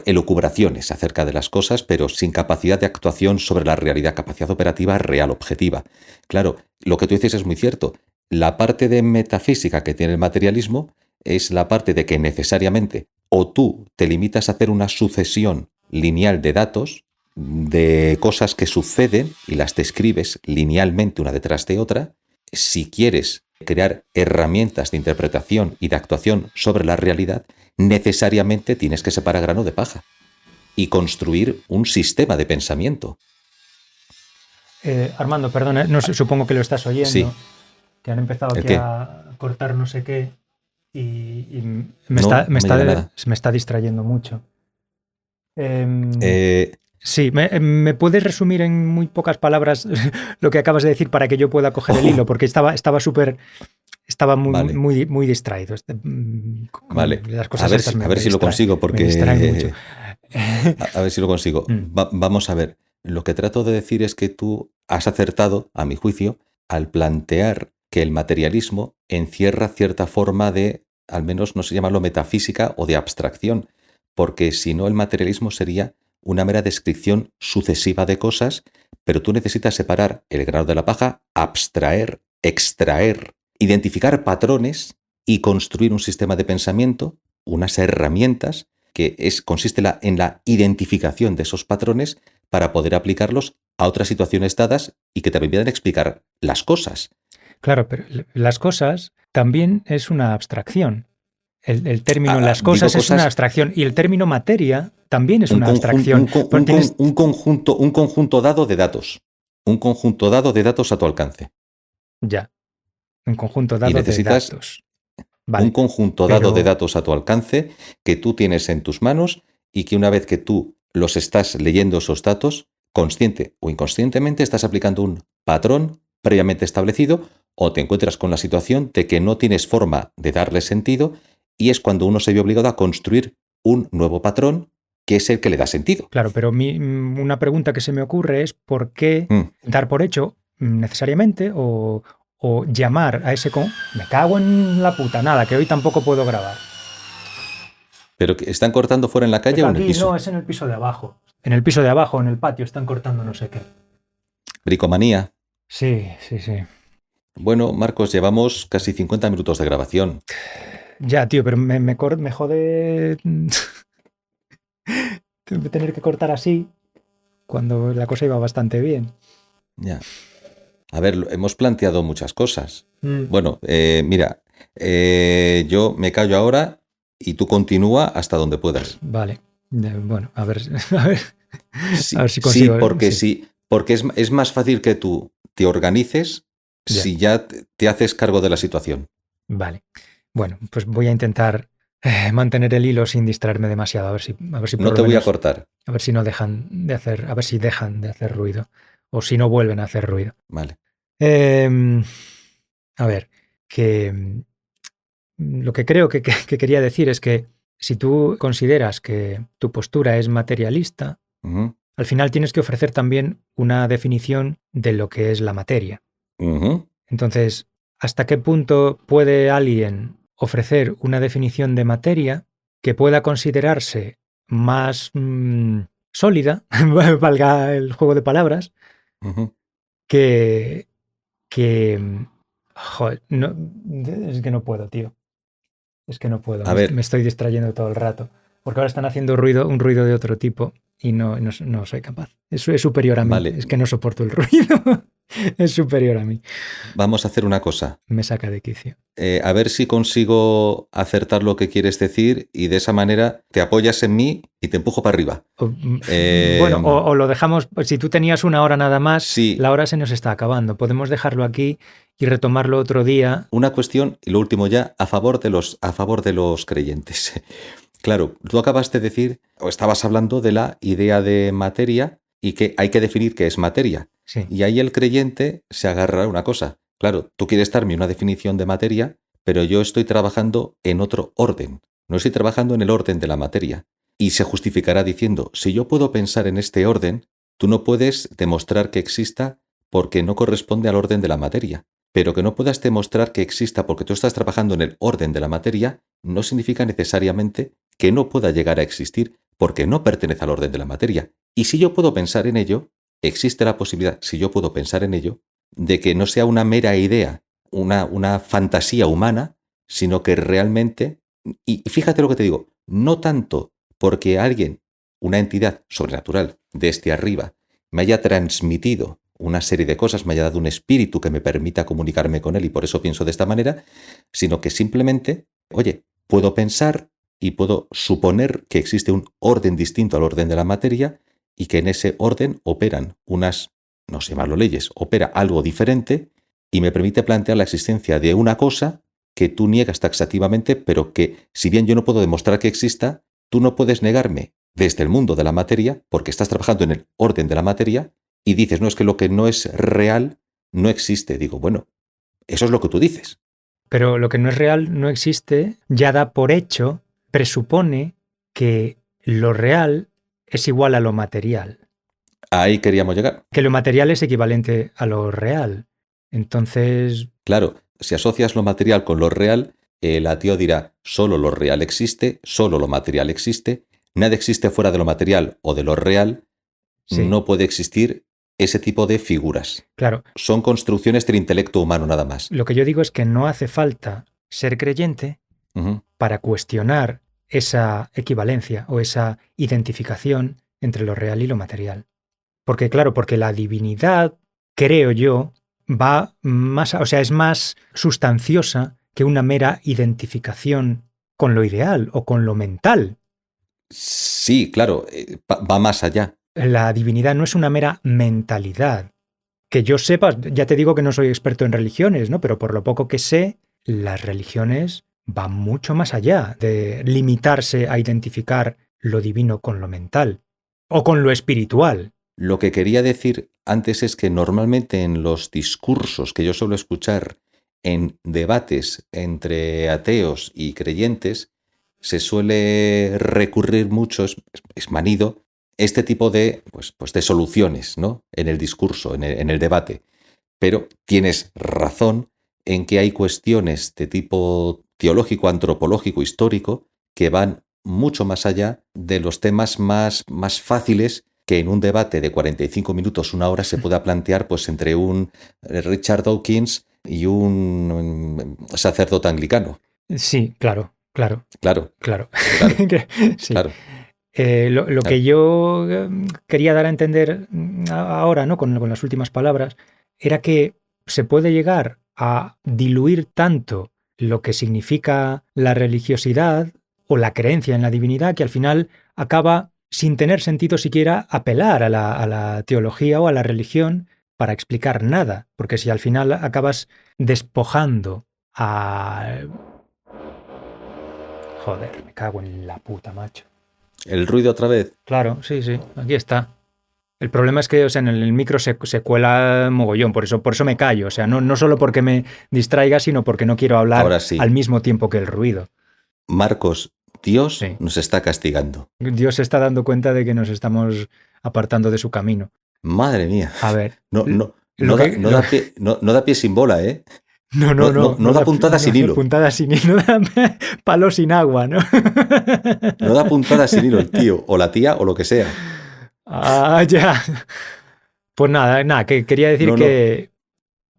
D: elucubraciones acerca de las cosas, pero sin capacidad de actuación sobre la realidad, capacidad operativa real, objetiva. Claro, lo que tú dices es muy cierto. La parte de metafísica que tiene el materialismo es la parte de que necesariamente o tú te limitas a hacer una sucesión lineal de datos, de cosas que suceden y las describes linealmente una detrás de otra. Si quieres crear herramientas de interpretación y de actuación sobre la realidad, necesariamente tienes que separar grano de paja y construir un sistema de pensamiento.
C: Armando, perdona, no sé, supongo que lo estás oyendo,
D: Sí.
C: que han empezado
D: ¿El
C: aquí
D: qué?
C: a cortar no sé qué y
D: No me llega nada.
C: me está distrayendo mucho.
D: Eh,
C: Sí, ¿me puedes resumir en muy pocas palabras lo que acabas de decir para que yo pueda coger el hilo? Porque estaba muy,
D: Vale.
C: muy distraído. Con
D: Vale.
C: las cosas estas
D: A ver si lo consigo,
C: me
D: porque
C: distraen mucho.
D: a ver si lo consigo. Vamos a ver. Lo que trato de decir es que tú has acertado, a mi juicio, al plantear que el materialismo encierra cierta forma de, al menos no sé llamarlo metafísica o de abstracción, porque si no el materialismo sería una mera descripción sucesiva de cosas, pero tú necesitas separar el grano de la paja, abstraer, extraer, identificar patrones y construir un sistema de pensamiento, unas herramientas que consiste en la identificación de esos patrones para poder aplicarlos a otras situaciones dadas y que te permitan explicar las cosas.
C: Claro, pero las cosas también es una abstracción. El término las cosas es una abstracción y el término materia también es una abstracción.
D: Un conjunto dado de datos. Un conjunto dado de datos a tu alcance.
C: Ya. Un conjunto dado
D: y necesitas
C: de datos. Vale,
D: un conjunto dado de datos a tu alcance que tú tienes en tus manos y que una vez que tú los estás leyendo esos datos, consciente o inconscientemente estás aplicando un patrón previamente establecido o te encuentras con la situación de que no tienes forma de darle sentido y es cuando uno se ve obligado a construir un nuevo patrón que es el que le da sentido.
C: Claro, pero una pregunta que se me ocurre es ¿por qué dar por hecho necesariamente o llamar a ese... Me cago en la puta, nada, que hoy tampoco puedo grabar.
D: ¿Pero que están cortando fuera en la calle o en el piso?
C: No, es en el piso de abajo. En el piso de abajo, en el patio, están cortando no sé qué.
D: Bricomanía.
C: Sí.
D: Bueno, Marcos, llevamos casi 50 minutos de grabación.
C: Ya, tío, pero me jode tener que cortar así cuando la cosa iba bastante bien.
D: Ya. A ver, hemos planteado muchas cosas. Bueno, mira, yo me callo ahora y tú continúa hasta donde puedas.
C: Vale. Bueno, a ver
D: Sí,
C: a ver si consigo.
D: Sí, porque es más fácil que tú te organices si ya te haces cargo de la situación.
C: Vale. Bueno, pues voy a intentar mantener el hilo sin distraerme demasiado. A ver si
D: no te voy a cortar.
C: A ver si no dejan de hacer, a ver si dejan de hacer ruido o si no vuelven a hacer ruido.
D: Vale.
C: A ver, que lo que creo que quería decir es que si tú consideras que tu postura es materialista, al final tienes que ofrecer también una definición de lo que es la materia. Entonces, ¿hasta qué punto puede alguien ofrecer una definición de materia que pueda considerarse más sólida, valga el juego de palabras, que joder, no, es que no puedo, tío. Es que no puedo. Me estoy distrayendo todo el rato. Porque ahora están haciendo un ruido de otro tipo y no soy capaz. Es superior a mí.
D: Vale.
C: Es que no soporto el ruido. Es superior a mí.
D: Vamos a hacer una cosa.
C: Me saca de quicio.
D: A ver si consigo acertar lo que quieres decir y de esa manera te apoyas en mí y te empujo para arriba.
C: Bueno, o lo dejamos, si tú tenías una hora nada más,
D: Sí.
C: La hora se nos está acabando. Podemos dejarlo aquí y retomarlo otro día.
D: Una cuestión, y lo último ya, a favor de los creyentes. Claro, tú acabas de decir, o estabas hablando de la idea de materia y que hay que definir qué es materia.
C: Sí.
D: Y ahí el creyente se agarra a una cosa. Claro, tú quieres darme una definición de materia, pero yo estoy trabajando en otro orden. No estoy trabajando en el orden de la materia. Y se justificará diciendo, si yo puedo pensar en este orden, tú no puedes demostrar que exista porque no corresponde al orden de la materia. Pero que no puedas demostrar que exista porque tú estás trabajando en el orden de la materia, no significa necesariamente que no pueda llegar a existir porque no pertenece al orden de la materia. Y si yo puedo pensar en ello, existe la posibilidad, si yo puedo pensar en ello, de que no sea una mera idea, una fantasía humana, sino que realmente, y fíjate lo que te digo, no tanto porque alguien, una entidad sobrenatural desde arriba, me haya transmitido una serie de cosas, me haya dado un espíritu que me permita comunicarme con él y por eso pienso de esta manera, sino que simplemente, oye, puedo pensar y puedo suponer que existe un orden distinto al orden de la materia y que en ese orden operan unas, no sé llamarlo leyes, opera algo diferente y me permite plantear la existencia de una cosa que tú niegas taxativamente, pero que si bien yo no puedo demostrar que exista, tú no puedes negarme desde el mundo de la materia, porque estás trabajando en el orden de la materia, y dices, no, es que lo que no es real no existe. Digo, bueno, eso es lo que tú dices.
C: Pero lo que no es real no existe, ya da por hecho, presupone que lo real es igual a lo material.
D: Ahí queríamos llegar.
C: Que lo material es equivalente a lo real. Entonces...
D: Claro, si asocias lo material con lo real, el ateo dirá, solo lo real existe, solo lo material existe, nada existe fuera de lo material o de lo real,
C: sí.
D: No puede existir ese tipo de figuras.
C: Claro.
D: Son construcciones del intelecto humano nada más.
C: Lo que yo digo es que no hace falta ser creyente para cuestionar esa equivalencia o esa identificación entre lo real y lo material. Porque claro, porque la divinidad, creo yo, va más, o sea, es más sustanciosa que una mera identificación con lo ideal o con lo mental.
D: Sí, claro, va más allá.
C: La divinidad no es una mera mentalidad. Que yo sepa, ya te digo que no soy experto en religiones, ¿no? Pero por lo poco que sé, las religiones van mucho más allá de limitarse a identificar lo divino con lo mental o con lo espiritual.
D: Lo que quería decir antes es que normalmente en los discursos que yo suelo escuchar en debates entre ateos y creyentes, se suele recurrir mucho, es manido, este tipo de, pues de soluciones, ¿no? En el discurso, en el debate. Pero tienes razón en que hay cuestiones de tipo teológico, antropológico, histórico, que van mucho más allá de los temas más fáciles que en un debate de 45 minutos, una hora, se pueda plantear pues entre un Richard Dawkins y un sacerdote anglicano.
C: Sí, claro. Sí.
D: Claro.
C: Lo que yo quería dar a entender ahora, ¿no? con las últimas palabras, era que se puede llegar a diluir tanto lo que significa la religiosidad o la creencia en la divinidad que al final acaba sin tener sentido siquiera apelar a la teología o a la religión para explicar nada, porque si al final acabas despojando a... Joder, me cago en la puta, macho.
D: ¿El ruido otra vez?
C: Claro, sí, aquí está. El problema es que, o sea, en el micro se cuela mogollón, por eso me callo. O sea, no solo porque me distraiga, sino porque no quiero hablar al mismo tiempo que el ruido.
D: Marcos, Dios nos está castigando.
C: Dios se está dando cuenta de que nos estamos apartando de su camino.
D: Madre mía.
C: A ver.
D: No da pie sin bola, ¿eh?
C: No
D: da puntada sin hilo.
C: Puntada sin hilo, no da palo sin agua, ¿no?
D: No da puntada sin hilo el tío, o la tía, o lo que sea.
C: Ah, ya. Pues nada, que quería decir que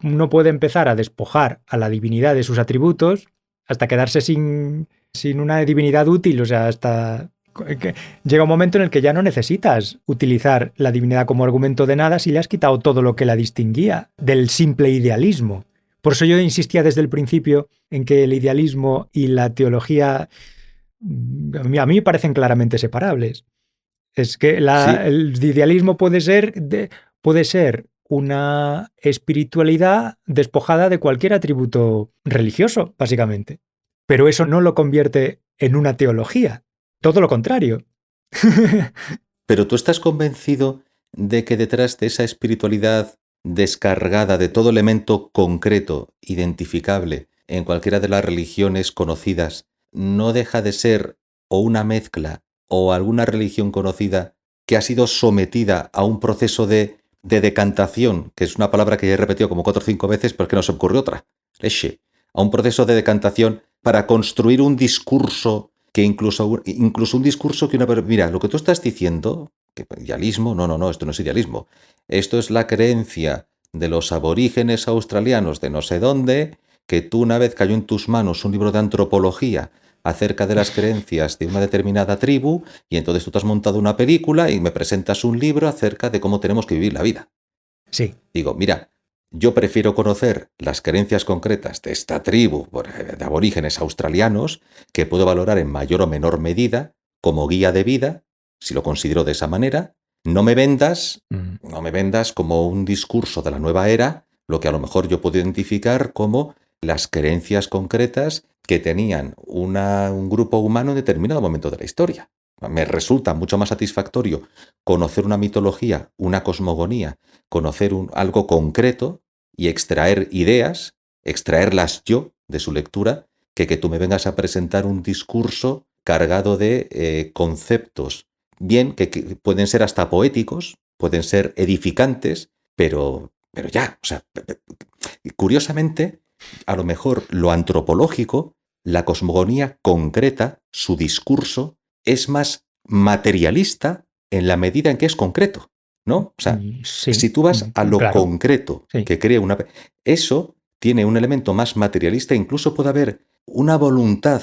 C: uno puede empezar a despojar a la divinidad de sus atributos hasta quedarse sin una divinidad útil, o sea, hasta Llega un momento en el que ya no necesitas utilizar la divinidad como argumento de nada si le has quitado todo lo que la distinguía del simple idealismo. Por eso yo insistía desde el principio en que el idealismo y la teología a mí me parecen claramente separables. Es que el idealismo puede ser una espiritualidad despojada de cualquier atributo religioso, básicamente. Pero eso no lo convierte en una teología. Todo lo contrario.
D: Pero tú estás convencido de que detrás de esa espiritualidad descargada de todo elemento concreto, identificable, en cualquiera de las religiones conocidas, no deja de ser o una mezcla o alguna religión conocida que ha sido sometida a un proceso de decantación, que es una palabra que ya he repetido como 4 o 5 veces, pero es que no se me ocurre otra, a un proceso de decantación para construir un discurso que incluso un discurso que mira, lo que tú estás diciendo, que idealismo, no, esto no es idealismo, esto es la creencia de los aborígenes australianos de no sé dónde, que tú una vez cayó en tus manos un libro de antropología acerca de las creencias de una determinada tribu y entonces tú te has montado una película y me presentas un libro acerca de cómo tenemos que vivir la vida.
C: Sí.
D: Digo, mira, yo prefiero conocer las creencias concretas de esta tribu de aborígenes australianos que puedo valorar en mayor o menor medida como guía de vida, si lo considero de esa manera. No me vendas como un discurso de la nueva era, lo que a lo mejor yo puedo identificar como las creencias concretas que tenían un grupo humano en determinado momento de la historia. Me resulta mucho más satisfactorio conocer una mitología, una cosmogonía, conocer algo concreto y extraer ideas, extraerlas yo de su lectura, que tú me vengas a presentar un discurso cargado de conceptos, bien, que pueden ser hasta poéticos, pueden ser edificantes, pero ya, o sea, curiosamente, a lo mejor lo antropológico, la cosmogonía concreta, su discurso, es más materialista en la medida en que es concreto, ¿no? O sea,
C: sí,
D: si tú vas a lo concreto que crea eso tiene un elemento más materialista, incluso puede haber una voluntad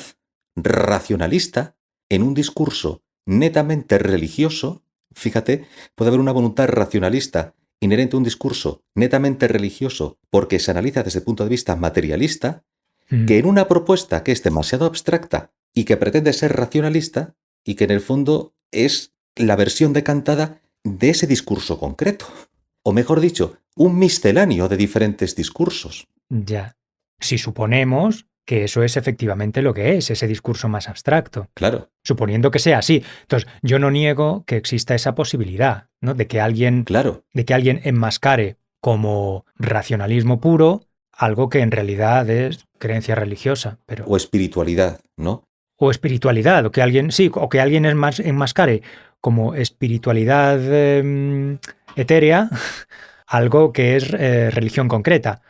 D: racionalista en un discurso netamente religioso. Fíjate, puede haber una voluntad racionalista inherente a un discurso netamente religioso porque se analiza desde el punto de vista materialista, que en una propuesta que es demasiado abstracta y que pretende ser racionalista y que en el fondo es la versión decantada de ese discurso concreto. O mejor dicho, un misceláneo de diferentes discursos.
C: Ya. Si suponemos que eso es efectivamente lo que es, ese discurso más abstracto.
D: Claro.
C: Suponiendo que sea así. Entonces, yo no niego que exista esa posibilidad, ¿no? De que alguien enmascare como racionalismo puro algo que en realidad es creencia religiosa.
D: O espiritualidad, ¿no?
C: O espiritualidad, o que alguien enmascare como espiritualidad etérea algo que es religión concreta.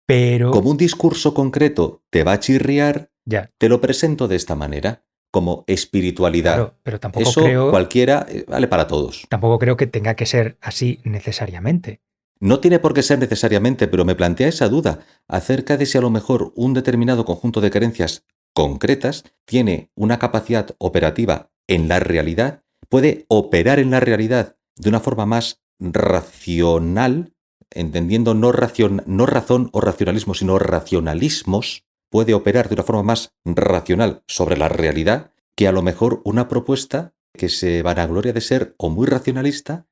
C: Pero
D: como un discurso concreto te va a chirriar, te lo presento de esta manera, como espiritualidad.
C: Claro, pero tampoco
D: eso
C: creo,
D: cualquiera vale para todos.
C: Tampoco creo que tenga que ser así necesariamente.
D: No tiene por qué ser necesariamente, pero me plantea esa duda acerca de si a lo mejor un determinado conjunto de creencias concretas tiene una capacidad operativa en la realidad, puede operar en la realidad de una forma más racional, entendiendo no razón o racionalismo, sino racionalismos, puede operar de una forma más racional sobre la realidad que a lo mejor una propuesta que se vanagloria de ser o muy racionalista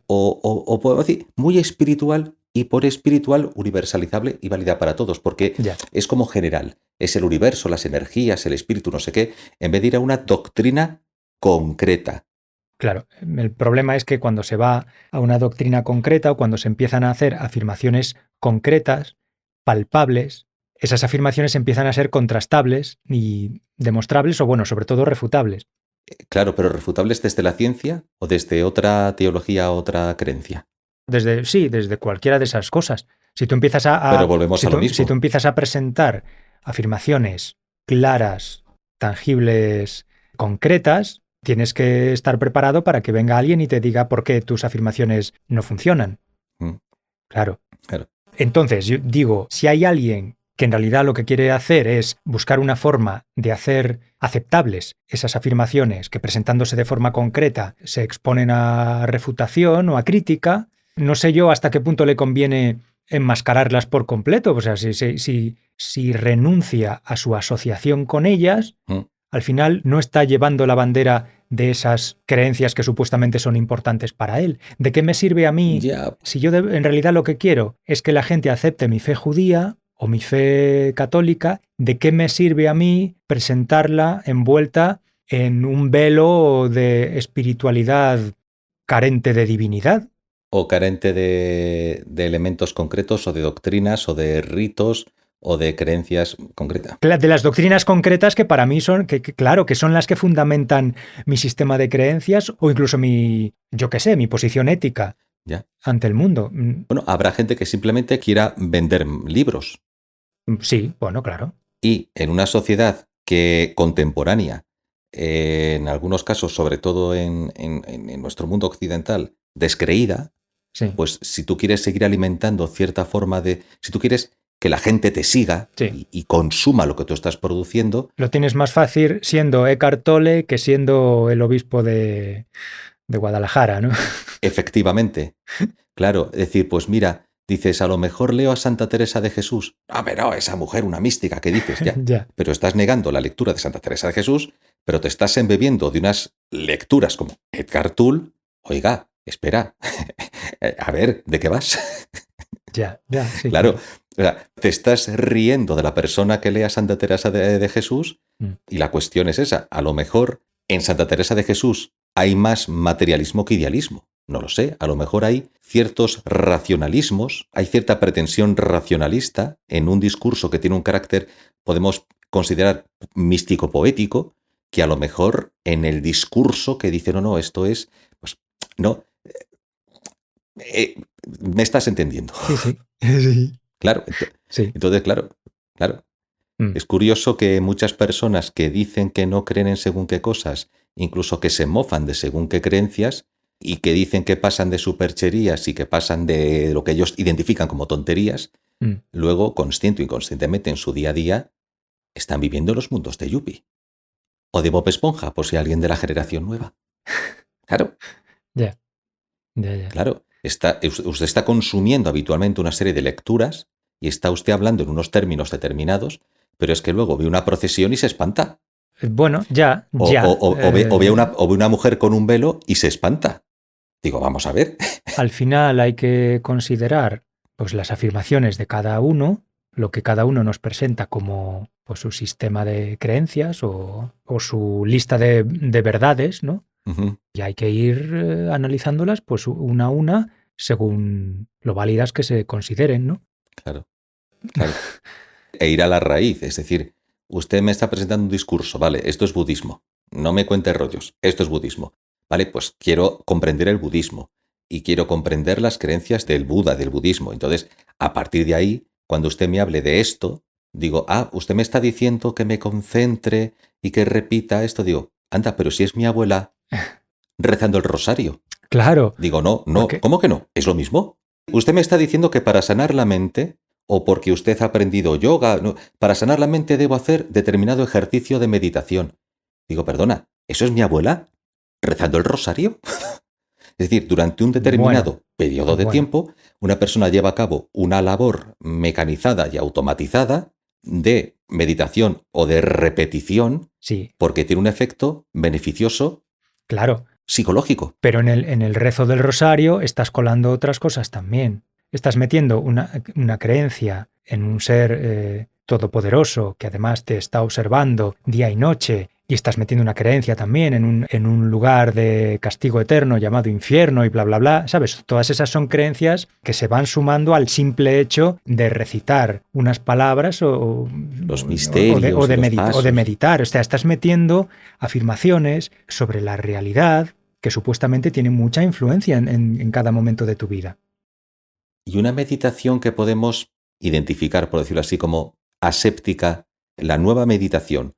D: o puedo decir, muy espiritual y por espiritual universalizable y válida para todos, porque es como general, es el universo, las energías, el espíritu, no sé qué, en vez de ir a una doctrina concreta.
C: Claro, el problema es que cuando se va a una doctrina concreta o cuando se empiezan a hacer afirmaciones concretas, palpables, esas afirmaciones empiezan a ser contrastables y demostrables o, bueno, sobre todo refutables.
D: Claro, pero refutables desde la ciencia o desde otra teología, otra creencia.
C: Desde cualquiera de esas cosas. Si tú empiezas
D: pero volvemos a lo mismo.
C: Si tú empiezas a presentar afirmaciones claras, tangibles, concretas, tienes que estar preparado para que venga alguien y te diga por qué tus afirmaciones no funcionan. Claro.
D: Claro.
C: Entonces, yo digo, si hay alguien que en realidad lo que quiere hacer es buscar una forma de hacer aceptables esas afirmaciones que, presentándose de forma concreta, se exponen a refutación o a crítica. No sé yo hasta qué punto le conviene enmascararlas por completo. O sea, si renuncia a su asociación con ellas, al final no está llevando la bandera de esas creencias que supuestamente son importantes para él. ¿De qué me sirve a mí si yo en realidad lo que quiero es que la gente acepte mi fe judía o mi fe católica? ¿De qué me sirve a mí presentarla envuelta en un velo de espiritualidad carente de divinidad?
D: O carente de elementos concretos o de doctrinas o de ritos o de creencias concretas.
C: De las doctrinas concretas que para mí son, claro, que son las que fundamentan mi sistema de creencias o incluso mi posición ética ante el mundo.
D: Bueno, habrá gente que simplemente quiera vender libros.
C: Sí, bueno, claro.
D: Y en una sociedad que contemporánea, en algunos casos, sobre todo en nuestro mundo occidental, descreída,
C: sí.
D: Pues si tú quieres seguir alimentando cierta forma de... Si tú quieres que la gente te siga y consuma lo que tú estás produciendo...
C: Lo tienes más fácil siendo Eckhart Tolle que siendo el obispo de Guadalajara, ¿no?
D: Efectivamente. Claro, es decir, pues mira, dices, a lo mejor leo a Santa Teresa de Jesús. Ah, pero esa mujer, una mística, ¿qué dices? Ya. Pero estás negando la lectura de Santa Teresa de Jesús, pero te estás embebiendo de unas lecturas como Eckhart Tolle. Oiga, espera, a ver, ¿de qué vas?
C: Ya, sí.
D: Claro, o sea, te estás riendo de la persona que lea Santa Teresa de Jesús y la cuestión es esa. A lo mejor en Santa Teresa de Jesús hay más materialismo que idealismo. No lo sé, a lo mejor hay ciertos racionalismos, hay cierta pretensión racionalista en un discurso que tiene un carácter, podemos considerar místico-poético, que a lo mejor en el discurso que dice, no, esto es, pues, no... me estás entendiendo.
C: Sí.
D: Claro.
C: Sí.
D: Entonces, claro. Es curioso que muchas personas que dicen que no creen en según qué cosas, incluso que se mofan de según qué creencias y que dicen que pasan de supercherías y que pasan de lo que ellos identifican como tonterías, luego, consciente o inconscientemente en su día a día, están viviendo los mundos de Yuppie. O de Bob Esponja, por si alguien de la generación nueva. Claro.
C: Ya.
D: Claro. Usted está consumiendo habitualmente una serie de lecturas y está usted hablando en unos términos determinados, pero es que luego ve una procesión y se espanta.
C: Bueno, ya.
D: O ve una mujer con un velo y se espanta. Digo, vamos a ver.
C: Al final hay que considerar pues, las afirmaciones de cada uno, lo que cada uno nos presenta como pues, su sistema de creencias o su lista de verdades, ¿no?
D: Uh-huh.
C: Y hay que ir analizándolas pues una a una según lo válidas que se consideren, ¿no?
D: Claro. E ir a la raíz, es decir, usted me está presentando un discurso, vale, esto es budismo, no me cuente rollos, esto es budismo, vale, pues quiero comprender el budismo y quiero comprender las creencias del Buda, del budismo. Entonces, a partir de ahí, cuando usted me hable de esto, digo, usted me está diciendo que me concentre y que repita esto, digo, anda, pero si es mi abuela rezando el rosario.
C: Claro.
D: Digo, no, ¿cómo que no? ¿Es lo mismo? Usted me está diciendo que para sanar la mente, o porque usted ha aprendido yoga, no, para sanar la mente debo hacer determinado ejercicio de meditación. Digo, perdona, ¿eso es mi abuela rezando el rosario? Es decir, durante un determinado periodo de tiempo, una persona lleva a cabo una labor mecanizada y automatizada de meditación o de repetición, porque tiene un efecto beneficioso.
C: Claro.
D: Psicológico.
C: Pero en el rezo del rosario estás colando otras cosas también. Estás metiendo una creencia en un ser todopoderoso que además te está observando día y noche, y estás metiendo una creencia también en un lugar de castigo eterno llamado infierno y bla, bla, bla. ¿Sabes? Todas esas son creencias que se van sumando al simple hecho de recitar unas palabras o
D: los misterios
C: o de meditar. O sea, estás metiendo afirmaciones sobre la realidad que supuestamente tienen mucha influencia en cada momento de tu vida.
D: Y una meditación que podemos identificar, por decirlo así, como aséptica, la nueva meditación,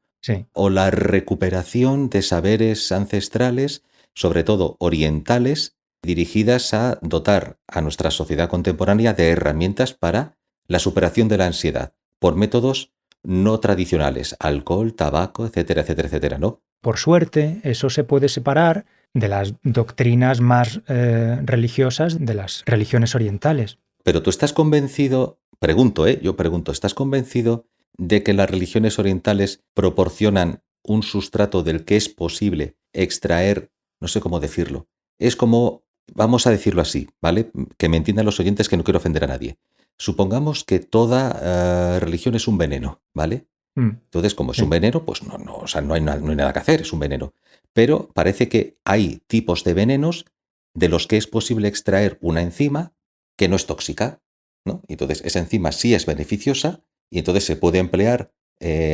D: o la recuperación de saberes ancestrales, sobre todo orientales, dirigidas a dotar a nuestra sociedad contemporánea de herramientas para la superación de la ansiedad. por métodos no tradicionales, alcohol, tabaco, etcétera, etcétera, etcétera, ¿no?
C: Por suerte, eso se puede separar de las doctrinas más religiosas de las religiones orientales.
D: Pero tú estás convencido, pregunto, yo pregunto, ¿estás convencido de que las religiones orientales proporcionan un sustrato del que es posible extraer, no sé cómo decirlo, es como, vamos a decirlo así, ¿vale? Que me entiendan los oyentes, que no quiero ofender a nadie. Supongamos que toda religión es un veneno, ¿vale? Entonces, como es un veneno, pues o sea, no hay nada que hacer, es un veneno. Pero parece que hay tipos de venenos de los que es posible extraer una enzima que no es tóxica, ¿no? Entonces, esa enzima sí es beneficiosa y entonces se puede emplear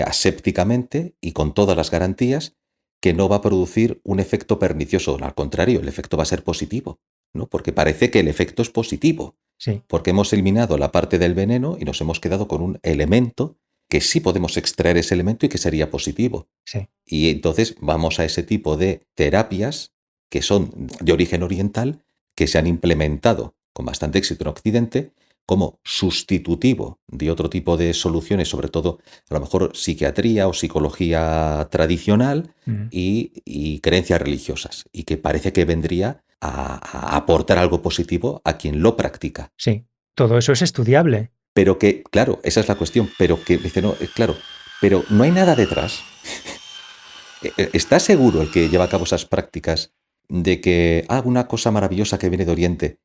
D: asépticamente y con todas las garantías que no va a producir un efecto pernicioso. Al contrario, el efecto va a ser positivo, ¿no? Porque parece que el efecto es positivo.
C: Sí.
D: Porque hemos eliminado la parte del veneno y nos hemos quedado con un elemento que sí podemos extraer ese elemento y que sería positivo.
C: Sí.
D: Y entonces vamos a ese tipo de terapias que son de origen oriental, que se han implementado con bastante éxito en Occidente, como sustitutivo de otro tipo de soluciones, sobre todo a lo mejor psiquiatría o psicología tradicional y creencias religiosas, y que parece que vendría a aportar algo positivo a quien lo practica.
C: Sí, todo eso es estudiable.
D: Pero que, claro, esa es la cuestión, pero que dice, no, claro, pero no hay nada detrás. ¿Está seguro el que lleva a cabo esas prácticas de que una cosa maravillosa que viene de Oriente?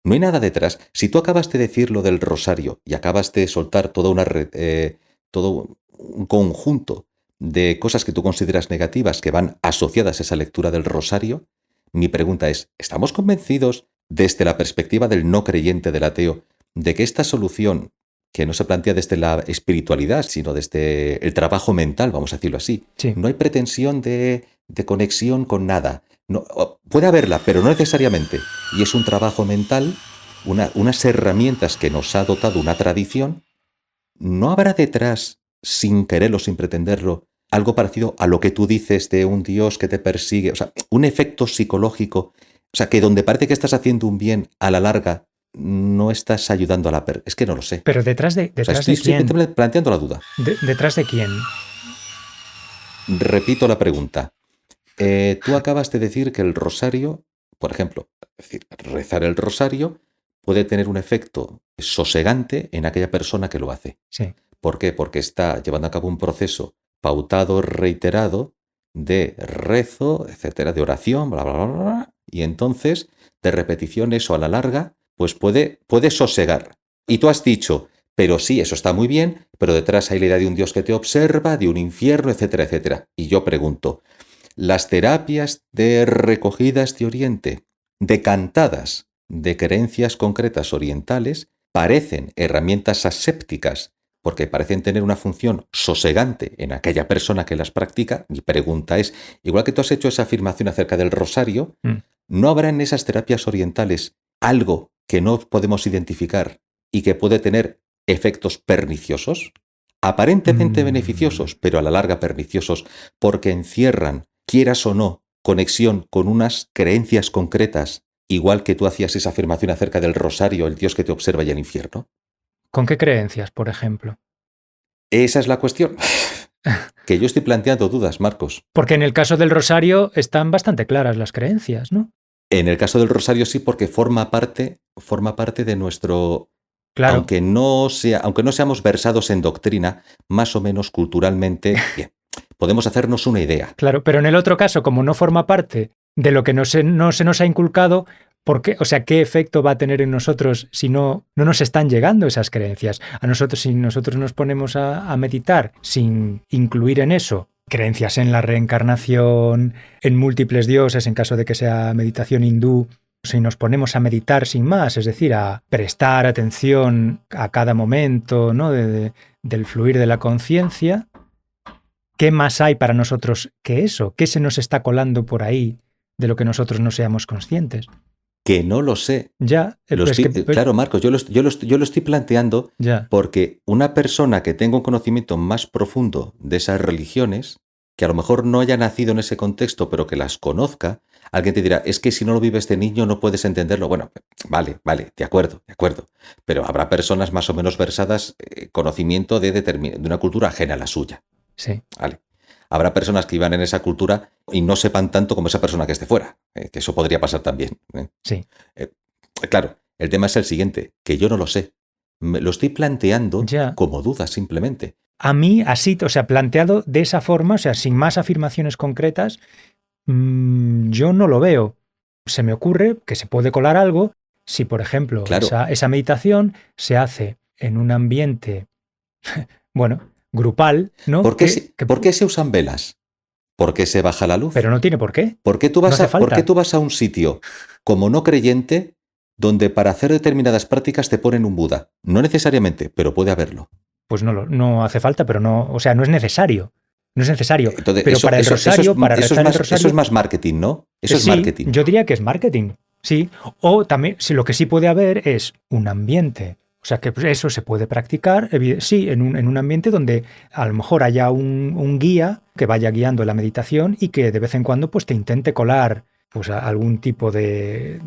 D: No hay nada detrás. Si tú acabas de decir lo del rosario y acabas de soltar todo un conjunto de cosas que tú consideras negativas que van asociadas a esa lectura del rosario, mi pregunta es, ¿estamos convencidos desde la perspectiva del no creyente, del ateo, de que esta solución, que no se plantea desde la espiritualidad, sino desde el trabajo mental, vamos a decirlo así,
C: sí,
D: no hay pretensión de conexión con nada? No, puede haberla, pero no necesariamente. Y es un trabajo mental, unas herramientas que nos ha dotado una tradición. ¿No habrá detrás, sin quererlo, sin pretenderlo, algo parecido a lo que tú dices de un Dios que te persigue? O sea, un efecto psicológico. O sea, que donde parece que estás haciendo un bien, a la larga no estás ayudando a la persona. Es que no lo sé.
C: Pero detrás de
D: Estoy
C: quién.
D: planteando la duda.
C: ¿Detrás de quién?
D: Repito la pregunta. Tú acabas de decir que el rosario, por ejemplo, es decir, rezar el rosario puede tener un efecto sosegante en aquella persona que lo hace.
C: Sí.
D: ¿Por qué? Porque está llevando a cabo un proceso pautado, reiterado, de rezo, etcétera, de oración, bla, bla, bla, bla, y entonces, de repetición, eso a la larga, pues puede sosegar. Y tú has dicho, pero sí, eso está muy bien, pero detrás hay la idea de un Dios que te observa, de un infierno, etcétera, etcétera. Y yo pregunto, las terapias de recogidas de Oriente, decantadas de creencias concretas orientales, parecen herramientas asépticas porque parecen tener una función sosegante en aquella persona que las practica. Mi pregunta es, igual que tú has hecho esa afirmación acerca del rosario, ¿no habrá en esas terapias orientales algo que no podemos identificar y que puede tener efectos perniciosos? Aparentemente beneficiosos, pero a la larga perniciosos, porque encierran, quieras o no, conexión con unas creencias concretas, igual que tú hacías esa afirmación acerca del rosario, el Dios que te observa y el infierno.
C: ¿Con qué creencias, por ejemplo?
D: Esa es la cuestión. Que yo estoy planteando dudas, Marcos.
C: Porque en el caso del rosario están bastante claras las creencias, ¿no?
D: En el caso del rosario sí, porque forma parte de nuestro...
C: Claro.
D: Aunque no seamos versados en doctrina, más o menos culturalmente, bien, podemos hacernos una idea.
C: Claro, pero en el otro caso, como no forma parte de lo que no se nos ha inculcado, ¿por qué? O sea, ¿qué efecto va a tener en nosotros si no nos están llegando esas creencias? A nosotros, si nosotros nos ponemos a meditar sin incluir en eso creencias en la reencarnación, en múltiples dioses, en caso de que sea meditación hindú, si nos ponemos a meditar sin más, es decir, a prestar atención a cada momento, ¿no? del fluir de la conciencia, ¿qué más hay para nosotros que eso? ¿Qué se nos está colando por ahí de lo que nosotros no seamos conscientes?
D: Que no lo sé.
C: Ya,
D: claro, Marcos, yo lo estoy planteando
C: ya.
D: Porque una persona que tenga un conocimiento más profundo de esas religiones, que a lo mejor no haya nacido en ese contexto, pero que las conozca, Alguien te dirá, es que si no lo vive este niño no puedes entenderlo. Bueno, vale, de acuerdo. Pero habrá personas más o menos versadas, conocimiento de una cultura ajena a la suya.
C: Sí.
D: Vale. Habrá personas que vivan en esa cultura y no sepan tanto como esa persona que esté fuera. Que eso podría pasar también.
C: Sí.
D: Claro, el tema es el siguiente, que yo no lo sé. Me lo estoy planteando
C: Ya.
D: como duda simplemente.
C: A mí, así, o sea, planteado de esa forma, o sea, sin más afirmaciones concretas, yo no lo veo. Se me ocurre que se puede colar algo si, por ejemplo,
D: Claro.
C: esa meditación se hace en un ambiente, bueno, grupal, ¿no?
D: ¿Por qué se usan velas? ¿Por qué se baja la luz?
C: Pero no tiene por qué.
D: ¿Por qué tú
C: No
D: vas,
C: hace falta.
D: ¿por qué tú vas a un sitio como no creyente donde para hacer determinadas prácticas te ponen un Buda? No necesariamente, pero puede haberlo.
C: Pues no hace falta, pero no, o sea, no es necesario. No es necesario.
D: Entonces,
C: pero para el rosario, para rezar el rosario.
D: Eso es más marketing, ¿no? Eso es
C: sí,
D: marketing.
C: Yo diría que es marketing, sí. O también, si lo que sí puede haber es un ambiente. O sea, que eso se puede practicar, sí, en un ambiente donde a lo mejor haya un guía que vaya guiando la meditación y que de vez en cuando pues, te intente colar pues, algún tipo de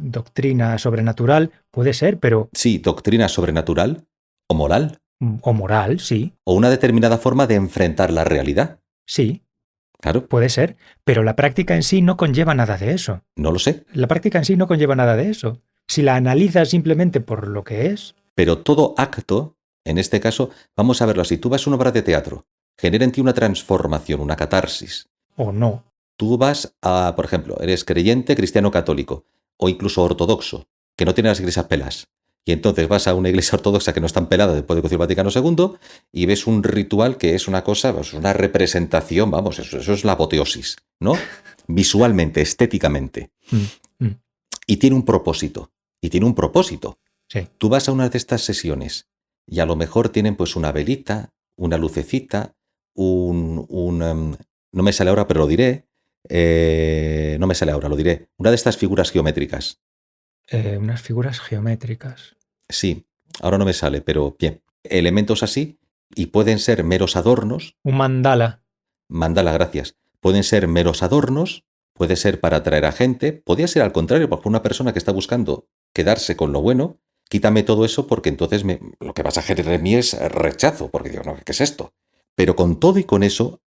C: doctrina sobrenatural. Puede ser, pero...
D: Sí, doctrina sobrenatural o moral.
C: O moral, sí.
D: O una determinada forma de enfrentar la realidad.
C: Sí.
D: Claro.
C: Puede ser, pero la práctica en sí no conlleva nada de eso.
D: No lo sé.
C: La práctica en sí no conlleva nada de eso. Si la analizas simplemente por lo que es...
D: Pero todo acto, en este caso, vamos a verlo así. Tú vas a una obra de teatro, genera en ti una transformación, una catarsis.
C: O no.
D: Tú vas a, por ejemplo, eres creyente, cristiano católico, o incluso ortodoxo, que no tiene las iglesias pelas. Y entonces vas a una iglesia ortodoxa que no es tan pelada después del Concilio Vaticano II y ves un ritual que es una cosa, pues una representación, vamos, eso es la apoteosis, ¿no? Visualmente, estéticamente. Y tiene un propósito.
C: Sí.
D: Tú vas a una de estas sesiones y a lo mejor tienen pues una velita, una lucecita, no me sale ahora, pero lo diré. No me sale ahora, lo diré. Una de estas figuras geométricas.
C: Unas figuras geométricas.
D: Sí, ahora no me sale, pero bien. Elementos así y pueden ser meros adornos.
C: Un mandala.
D: Mandala, gracias. Pueden ser meros adornos, puede ser para atraer a gente, podría ser al contrario, porque una persona que está buscando quedarse con lo bueno, quítame todo eso porque entonces lo que vas a generar en mí es rechazo, porque digo, no, ¿qué es esto? Pero con todo y con eso,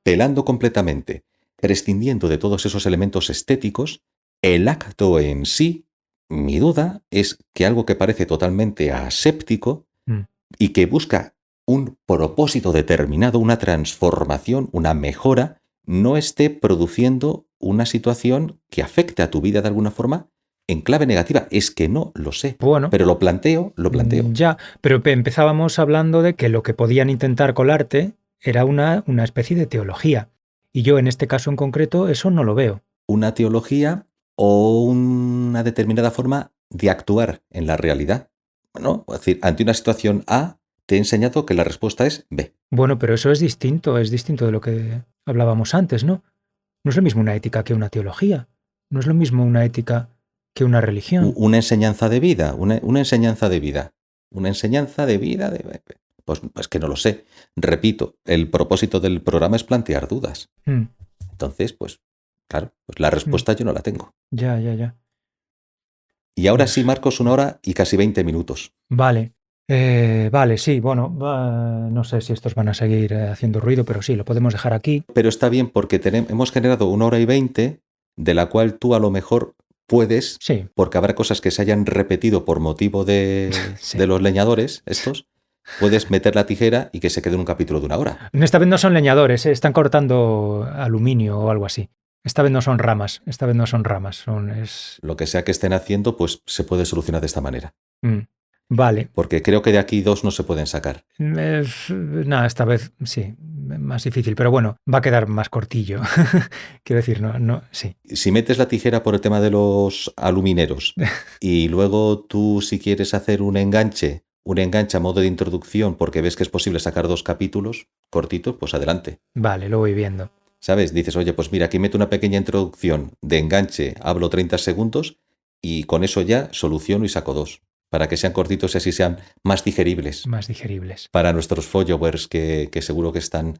D: pelando completamente, prescindiendo de todos esos elementos estéticos, el acto en sí, mi duda es que algo que parece totalmente aséptico y que busca un propósito determinado, una transformación, una mejora, no esté produciendo una situación que afecte a tu vida de alguna forma en clave negativa. Es que no lo sé.
C: Bueno,
D: pero lo planteo.
C: Ya, pero empezábamos hablando de que lo que podían intentar colarte era una especie de teología. Y yo en este caso en concreto eso no lo veo.
D: Una teología o una determinada forma de actuar en la realidad. ¿No? Es decir, ante una situación A, te he enseñado que la respuesta es B.
C: Bueno, pero eso es distinto de lo que hablábamos antes, ¿no? No es lo mismo una ética que una teología. No es lo mismo una ética que una religión.
D: Una enseñanza de vida, una enseñanza de vida. Una enseñanza de vida. Pues que no lo sé. Repito, el propósito del programa es plantear dudas. Entonces, pues, claro, pues la respuesta yo no la tengo.
C: Ya.
D: Y ahora sí, Marcos, 1 hora y casi 20 minutos.
C: Vale. Vale, sí, bueno, no sé si estos van a seguir haciendo ruido, pero sí, lo podemos dejar aquí.
D: Pero está bien porque hemos generado 1 hora y 20, de la cual tú a lo mejor puedes,
C: sí,
D: porque habrá cosas que se hayan repetido por motivo de los leñadores, estos, puedes meter la tijera y que se quede en un capítulo de 1 hora.
C: Esta vez no son leñadores, están cortando aluminio o algo así. Esta vez no son ramas,
D: Lo que sea que estén haciendo, pues se puede solucionar de esta manera.
C: Vale.
D: Porque creo que de aquí 2 no se pueden sacar.
C: Esta vez sí, más difícil, pero bueno, va a quedar más cortillo. Quiero decir, sí.
D: Si metes la tijera por el tema de los alumineros y luego tú si quieres hacer un enganche a modo de introducción porque ves que es posible sacar 2 capítulos cortitos, pues adelante.
C: Vale, lo voy viendo.
D: ¿Sabes? Dices, oye, pues mira, aquí meto una pequeña introducción de enganche, hablo 30 segundos y con eso ya soluciono y saco 2. Para que sean cortitos y así sean más digeribles.
C: Más digeribles.
D: Para nuestros followers que seguro que están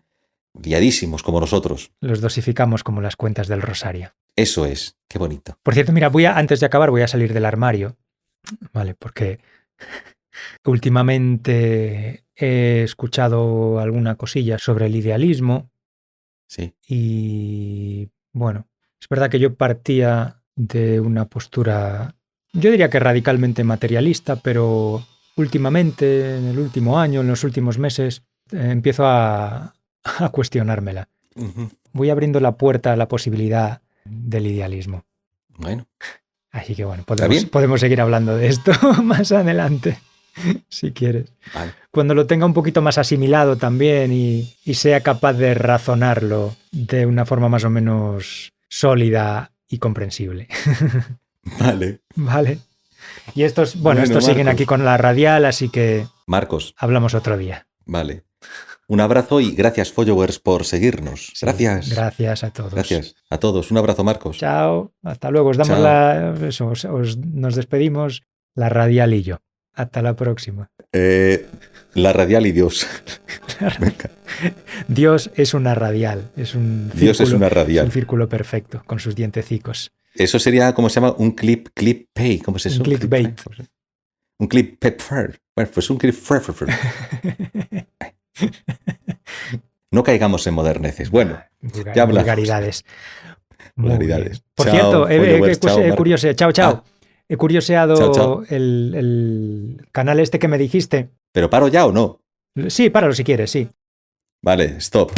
D: liadísimos como nosotros.
C: Los dosificamos como las cuentas del rosario.
D: Eso es, qué bonito.
C: Por cierto, mira, antes de acabar voy a salir del armario, ¿vale? Porque últimamente he escuchado alguna cosilla sobre el idealismo
D: Sí.
C: y, bueno, es verdad que yo partía de una postura, yo diría que radicalmente materialista, pero últimamente, en el último año, en los últimos meses, empiezo a cuestionármela.
D: Ujú.
C: Voy abriendo la puerta a la posibilidad del idealismo.
D: Bueno,
C: Así que bueno,
D: ¿Está bien?
C: podemos seguir hablando de esto más adelante, si quieres.
D: vale.
C: Cuando lo tenga un poquito más asimilado también y sea capaz de razonarlo de una forma más o menos sólida y comprensible.
D: Vale.
C: Vale. Y estos
D: Bueno,
C: siguen
D: Marcos.
C: aquí con la radial, así que
D: Marcos,
C: hablamos otro día.
D: vale. Un abrazo y gracias, followers, por seguirnos.
C: Sí,
D: Gracias.
C: Gracias a todos.
D: Gracias a todos. Un abrazo, Marcos.
C: Chao. Hasta luego. Os damos
D: Chao.
C: nos despedimos, la radial y yo. Hasta la próxima.
D: La radial y Dios. Venga.
C: Dios es una radial, es un círculo,
D: Dios es una
C: es
D: radial.
C: un círculo perfecto, con sus dientecicos.
D: Eso sería, ¿cómo se llama? Un clickbait. ¿Cómo es eso?
C: Un clickbait.
D: Un clickbait. Bueno, pues un clickbait. No caigamos en moderneces. Bueno, ya hablamos.
C: Vulgaridades. Muy
D: Vulgaridades.
C: bien. Por
D: Chao,
C: cierto,
D: followers, chao, Marcos.
C: curioseado, chao. He curioseado
D: Chao, chao.
C: el canal este que me dijiste.
D: ¿Pero paro ya o no?
C: Sí, páralo si quieres, sí.
D: Vale, stop.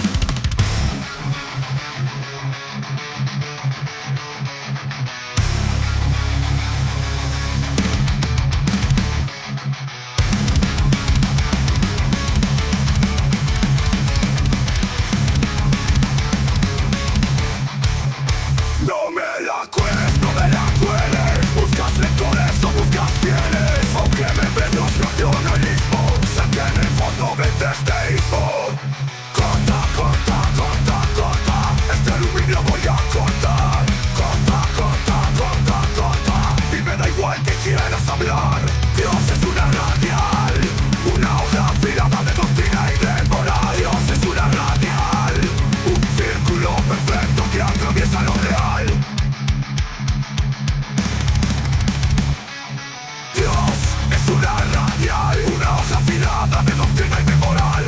E: No me la cueles, buscas lectores o buscas fieles, aunque me vendas racionalismo, sé que en el fondo vendes teísmo. Corta, este aluminio voy a cortar. Corta, y me da igual que quieras hablar. Dios es una radial, una hoja afilada de doctrina y de moral. Dios es una radial, un círculo perfecto que atraviesa lo real. Dios es una radial, una hoja afilada de doctrina y de moral.